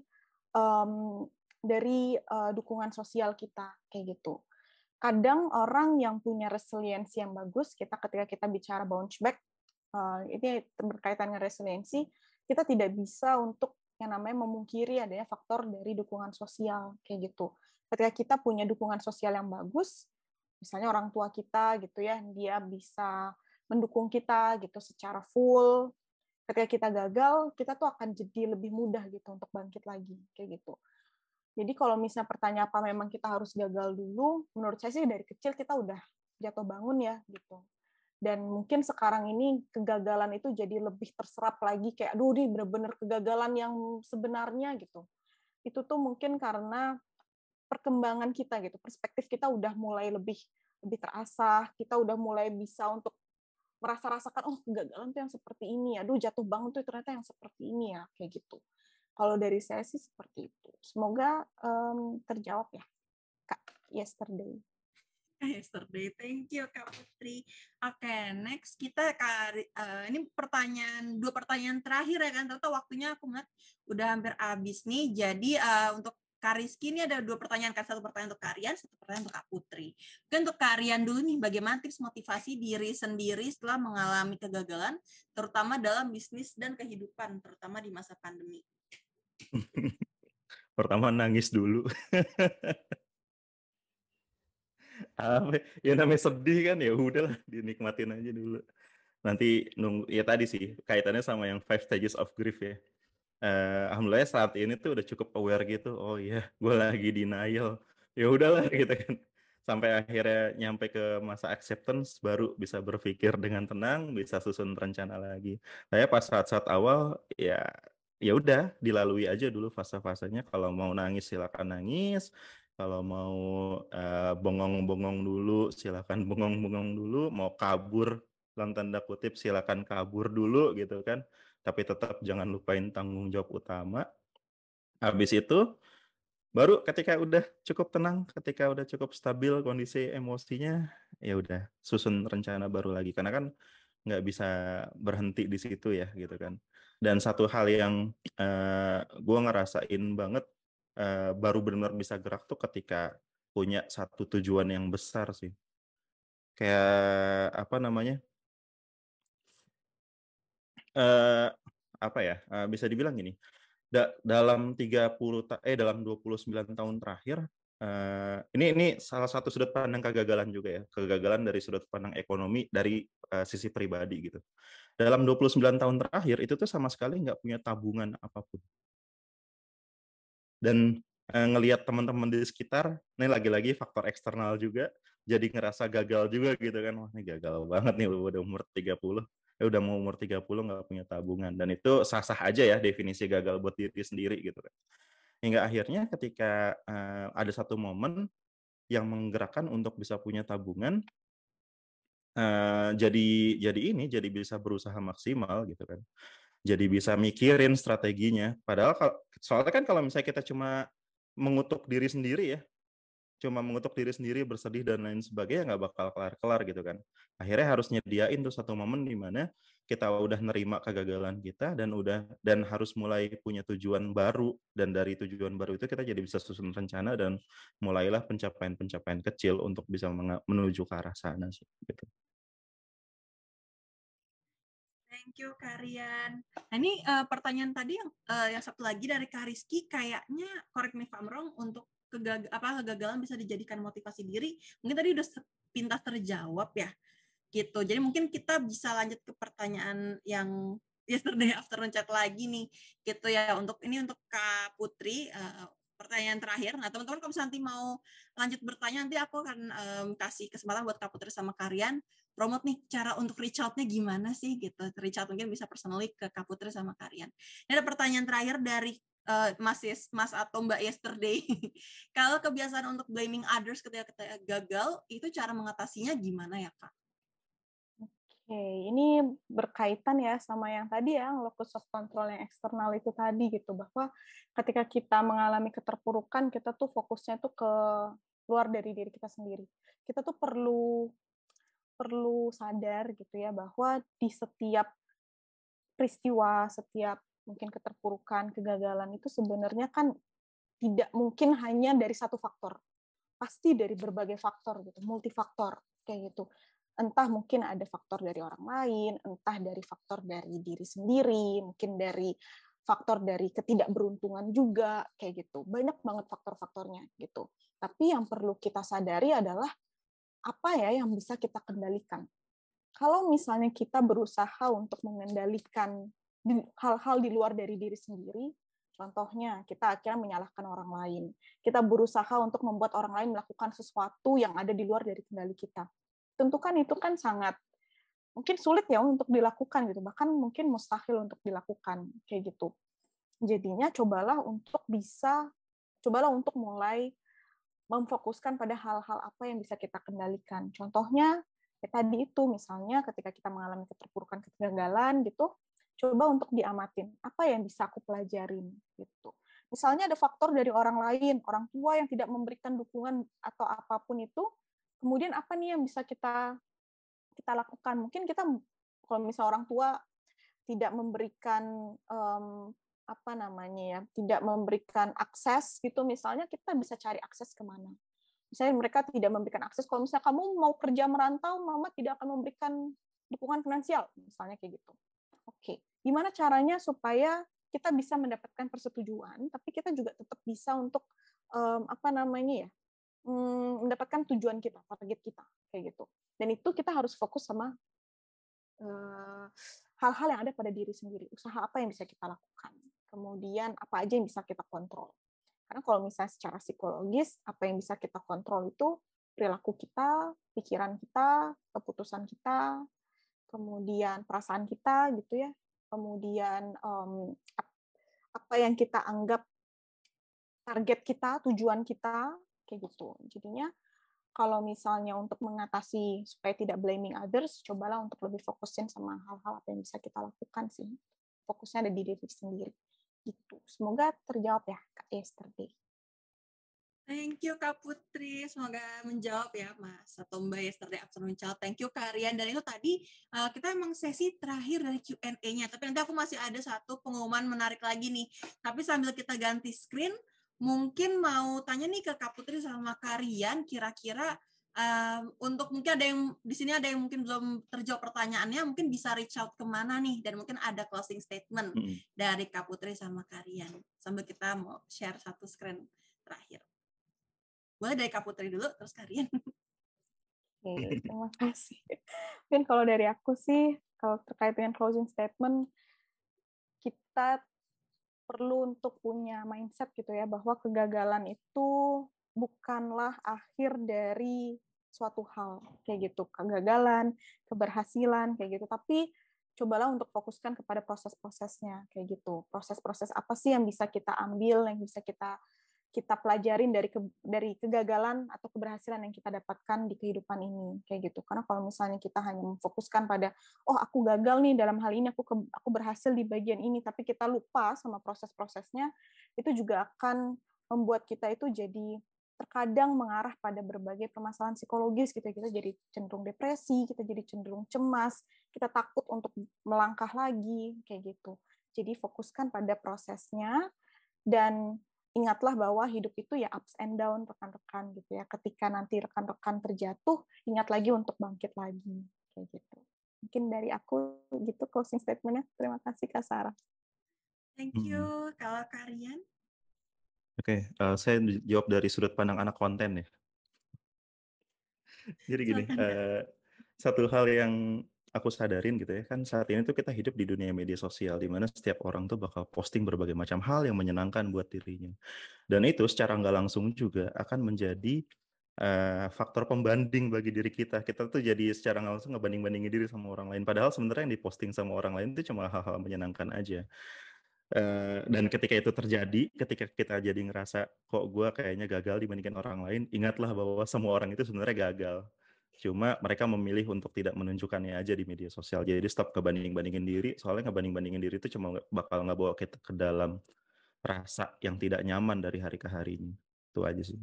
dukungan sosial kita, kayak gitu. Kadang orang yang punya resiliensi yang bagus, ketika kita bicara bounce back, ini berkaitan dengan resiliensi, kita tidak bisa untuk yang namanya memungkiri adanya faktor dari dukungan sosial kayak gitu. Ketika kita punya dukungan sosial yang bagus, misalnya orang tua kita gitu ya, dia bisa mendukung kita gitu secara full. Ketika kita gagal, kita tuh akan jadi lebih mudah gitu untuk bangkit lagi kayak gitu. Jadi kalau misalnya pertanyaan apa memang kita harus gagal dulu, menurut saya sih dari kecil kita udah jatuh bangun ya gitu. Dan mungkin sekarang ini kegagalan itu jadi lebih terserap lagi kayak aduh ini benar-benar kegagalan yang sebenarnya gitu. Itu tuh mungkin karena perkembangan kita gitu, perspektif kita udah mulai lebih terasah, kita udah mulai bisa untuk merasa-rasakan oh kegagalan tuh yang seperti ini, aduh jatuh bangun tuh ternyata yang seperti ini ya, kayak gitu. Kalau dari saya sih seperti itu. Semoga terjawab ya, Kak, yesterday. Yesterday, thank you Kak Putri. Oke, next kita ini dua pertanyaan terakhir ya kan, ternyata waktunya aku ngeliat udah hampir habis nih. Jadi untuk Kak Rizky ini ada dua pertanyaan, satu pertanyaan untuk Karian, satu pertanyaan untuk Kak Putri. Mungkin untuk Karian dulu nih, bagaimana tips motivasi diri sendiri setelah mengalami kegagalan, terutama dalam bisnis dan kehidupan, terutama di masa pandemi? Pertama nangis dulu. Apa ya namanya sedih kan, ya udahlah dinikmatin aja dulu. Nanti nunggu ya tadi sih kaitannya sama yang 5 stages of grief ya. Alhamdulillah saat ini tuh udah cukup aware gitu. Oh iya, gue lagi denial. Ya udahlah gitu kan. Sampai akhirnya nyampe ke masa acceptance baru bisa berpikir dengan tenang, bisa susun rencana lagi. Saya pas saat-saat awal ya udah dilalui aja dulu fase-fasenya. Kalau mau nangis silakan nangis. Kalau mau bongong-bongong dulu silakan bongong-bongong dulu. Mau kabur dalam tanda kutip silakan kabur dulu gitu kan. Tapi tetap jangan lupain tanggung jawab utama. Habis itu baru ketika udah cukup tenang, ketika udah cukup stabil kondisi emosinya, ya udah susun rencana baru lagi. Karena kan nggak bisa berhenti di situ ya gitu kan. Dan satu hal yang gue ngerasain banget baru benar-benar bisa gerak tuh ketika punya satu tujuan yang besar sih. Kayak apa namanya? Apa ya? Bisa dibilang gini. Dalam 29 tahun terakhir, ini salah satu sudut pandang kegagalan juga ya. Kegagalan dari sudut pandang ekonomi dari sisi pribadi gitu. Dalam 29 tahun terakhir itu tuh sama sekali nggak punya tabungan apapun. Dan ngelihat teman-teman di sekitar, ini lagi-lagi faktor eksternal juga, jadi ngerasa gagal juga gitu kan. Wah, ini gagal banget nih udah umur 30. Udah mau umur 30 nggak punya tabungan. Dan itu sah-sah aja ya definisi gagal buat diri sendiri gitu kan. Hingga akhirnya ketika ada satu momen yang menggerakkan untuk bisa punya tabungan, jadi bisa berusaha maksimal gitu kan. Jadi bisa mikirin strateginya. Padahal soalnya kan kalau misalnya kita cuma mengutuk diri sendiri ya, cuma mengutuk diri sendiri, bersedih dan lain sebagainya, nggak bakal kelar-kelar gitu kan. Akhirnya harus nyediain tuh satu momen di mana kita udah nerima kegagalan kita dan harus mulai punya tujuan baru, dan dari tujuan baru itu kita jadi bisa susun rencana dan mulailah pencapaian-pencapaian kecil untuk bisa menuju ke arah sana sih gitu. Thank you, Karian. Nah, ini pertanyaan tadi yang satu lagi dari Kak Rizky, kayaknya correct me if I'm wrong, untuk kegagalan bisa dijadikan motivasi diri. Mungkin tadi udah sepintas terjawab ya, gitu. Jadi mungkin kita bisa lanjut ke pertanyaan yang yesterday afternoon chat lagi nih, gitu ya. Untuk Kak Putri, pertanyaan terakhir. Nah, teman-teman kalau misalnya nanti mau lanjut bertanya, nanti aku akan kasih kesempatan buat Kak Putri sama Karian promote nih cara untuk reach out-nya gimana sih gitu. Reach out mungkin bisa personally ke Kak Putri sama Karian. Ini ada pertanyaan terakhir dari Mas atau Mbak Yesterday. Kalau kebiasaan untuk blaming others ketika kita gagal, itu cara mengatasinya gimana ya, Kak? Oke, ini berkaitan ya sama yang tadi ya, locus of control yang eksternal itu tadi gitu, bahwa ketika kita mengalami keterpurukan, kita tuh fokusnya tuh ke luar dari diri kita sendiri. Kita tuh perlu sadar gitu ya, bahwa di setiap peristiwa, setiap mungkin keterpurukan, kegagalan itu sebenarnya kan tidak mungkin hanya dari satu faktor. Pasti dari berbagai faktor gitu, multifaktor kayak gitu. Entah mungkin ada faktor dari orang lain, entah dari faktor dari diri sendiri, mungkin dari faktor dari ketidakberuntungan juga kayak gitu. Banyak banget faktor-faktornya gitu. Tapi yang perlu kita sadari adalah apa ya yang bisa kita kendalikan. Kalau misalnya kita berusaha untuk mengendalikan hal-hal di luar dari diri sendiri, contohnya kita akhirnya menyalahkan orang lain. Kita berusaha untuk membuat orang lain melakukan sesuatu yang ada di luar dari kendali kita. Tentu kan itu kan sangat mungkin sulit ya untuk dilakukan gitu, bahkan mungkin mustahil untuk dilakukan kayak gitu. Jadinya cobalah untuk mulai memfokuskan pada hal-hal apa yang bisa kita kendalikan. Contohnya tadi itu misalnya ketika kita mengalami keterpurukan, kegagalan gitu, coba untuk diamatin apa yang bisa aku pelajarin gitu. Misalnya ada faktor dari orang lain, orang tua yang tidak memberikan dukungan atau apapun itu, kemudian apa nih yang bisa kita lakukan? Mungkin kita kalau misalnya orang tua tidak memberikan tidak memberikan akses gitu, misalnya kita bisa cari akses kemana. Misalnya mereka tidak memberikan akses, kalau misalnya kamu mau kerja merantau, mama tidak akan memberikan dukungan finansial, misalnya kayak gitu. Oke, gimana caranya supaya kita bisa mendapatkan persetujuan, tapi kita juga tetap bisa untuk mendapatkan tujuan kita, target kita, kayak gitu. Dan itu kita harus fokus sama hal-hal yang ada pada diri sendiri. Usaha apa yang bisa kita lakukan. Kemudian apa aja yang bisa kita kontrol. Karena kalau misalnya secara psikologis, apa yang bisa kita kontrol itu perilaku kita, pikiran kita, keputusan kita, kemudian perasaan kita gitu ya. Kemudian apa yang kita anggap target kita, tujuan kita, kayak gitu. Jadinya kalau misalnya untuk mengatasi supaya tidak blaming others, cobalah untuk lebih fokusin sama hal-hal apa yang bisa kita lakukan sih. Fokusnya ada di diri sendiri. Gitu. Semoga terjawab ya, Kak Yesterday. Thank you Kak Putri, semoga menjawab ya Mas atau Mbak Yesterday Afternoon Child. Thank you Kak Rian. Dan itu tadi kita emang sesi terakhir dari Q&A-nya, tapi nanti aku masih ada satu pengumuman menarik lagi nih. Tapi sambil kita ganti screen, mungkin mau tanya nih ke Kak Putri sama Kak Rian, kira-kira untuk mungkin ada yang di sini ada yang mungkin belum terjawab pertanyaannya, mungkin bisa reach out kemana nih, dan mungkin ada closing statement dari Kak Putri sama Kak Rian. Sambil kita mau share satu screen terakhir. Boleh dari Kak Putri dulu, terus Karian. Oke, terima kasih. Mungkin kalau dari aku sih, kalau terkait dengan closing statement, kita perlu untuk punya mindset gitu ya, bahwa kegagalan itu bukanlah akhir dari suatu hal, kayak gitu. Kegagalan, keberhasilan, kayak gitu. Tapi cobalah untuk fokuskan kepada proses-prosesnya, kayak gitu. Proses-proses apa sih yang bisa kita ambil, yang bisa kita pelajarin dari kegagalan atau keberhasilan yang kita dapatkan di kehidupan ini, kayak gitu. Karena kalau misalnya kita hanya memfokuskan pada aku gagal nih dalam hal ini, aku berhasil di bagian ini, tapi kita lupa sama proses-prosesnya, itu juga akan membuat kita itu jadi terkadang mengarah pada berbagai permasalahan psikologis gitu. Kita jadi cenderung depresi, kita jadi cenderung cemas, kita takut untuk melangkah lagi, kayak gitu. Jadi fokuskan pada prosesnya, dan ingatlah bahwa hidup itu ya ups and down, rekan-rekan, gitu ya. Ketika nanti rekan-rekan terjatuh, ingat lagi untuk bangkit lagi, kayak gitu. Mungkin dari aku gitu closing statement-nya. Terima kasih Kak Sarah. Thank you. Kalau Karian? Oke, saya jawab dari sudut pandang anak konten ya. Jadi gini, satu hal yang aku sadarin gitu ya, kan saat ini tuh kita hidup di dunia media sosial, di mana setiap orang tuh bakal posting berbagai macam hal yang menyenangkan buat dirinya. Dan itu secara nggak langsung juga akan menjadi faktor pembanding bagi diri kita. Kita tuh jadi secara nggak langsung ngebanding-bandingin diri sama orang lain. Padahal sebenarnya yang diposting sama orang lain itu cuma hal-hal menyenangkan aja. Dan ketika itu terjadi, ketika kita jadi ngerasa kok gue kayaknya gagal dibandingkan orang lain, ingatlah bahwa semua orang itu sebenarnya gagal. Cuma mereka memilih untuk tidak menunjukkannya aja di media sosial. Jadi stop ngebanding-bandingin diri, soalnya ngebanding-bandingin diri itu cuma bakal ngebawa kita ke dalam rasa yang tidak nyaman dari hari ke harinya. Itu aja sih.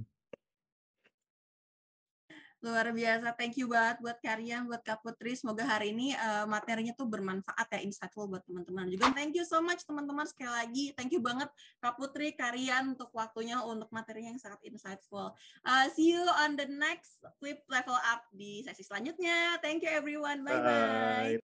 Luar biasa, thank you banget buat Karian, buat Kak Putri. Semoga hari ini materinya tuh bermanfaat ya, insightful buat teman-teman. Juga thank you so much teman-teman, sekali lagi. Thank you banget Kak Putri, Karian untuk waktunya, untuk materinya yang sangat insightful. See you on the next Flip Level Up di sesi selanjutnya. Thank you everyone, bye-bye.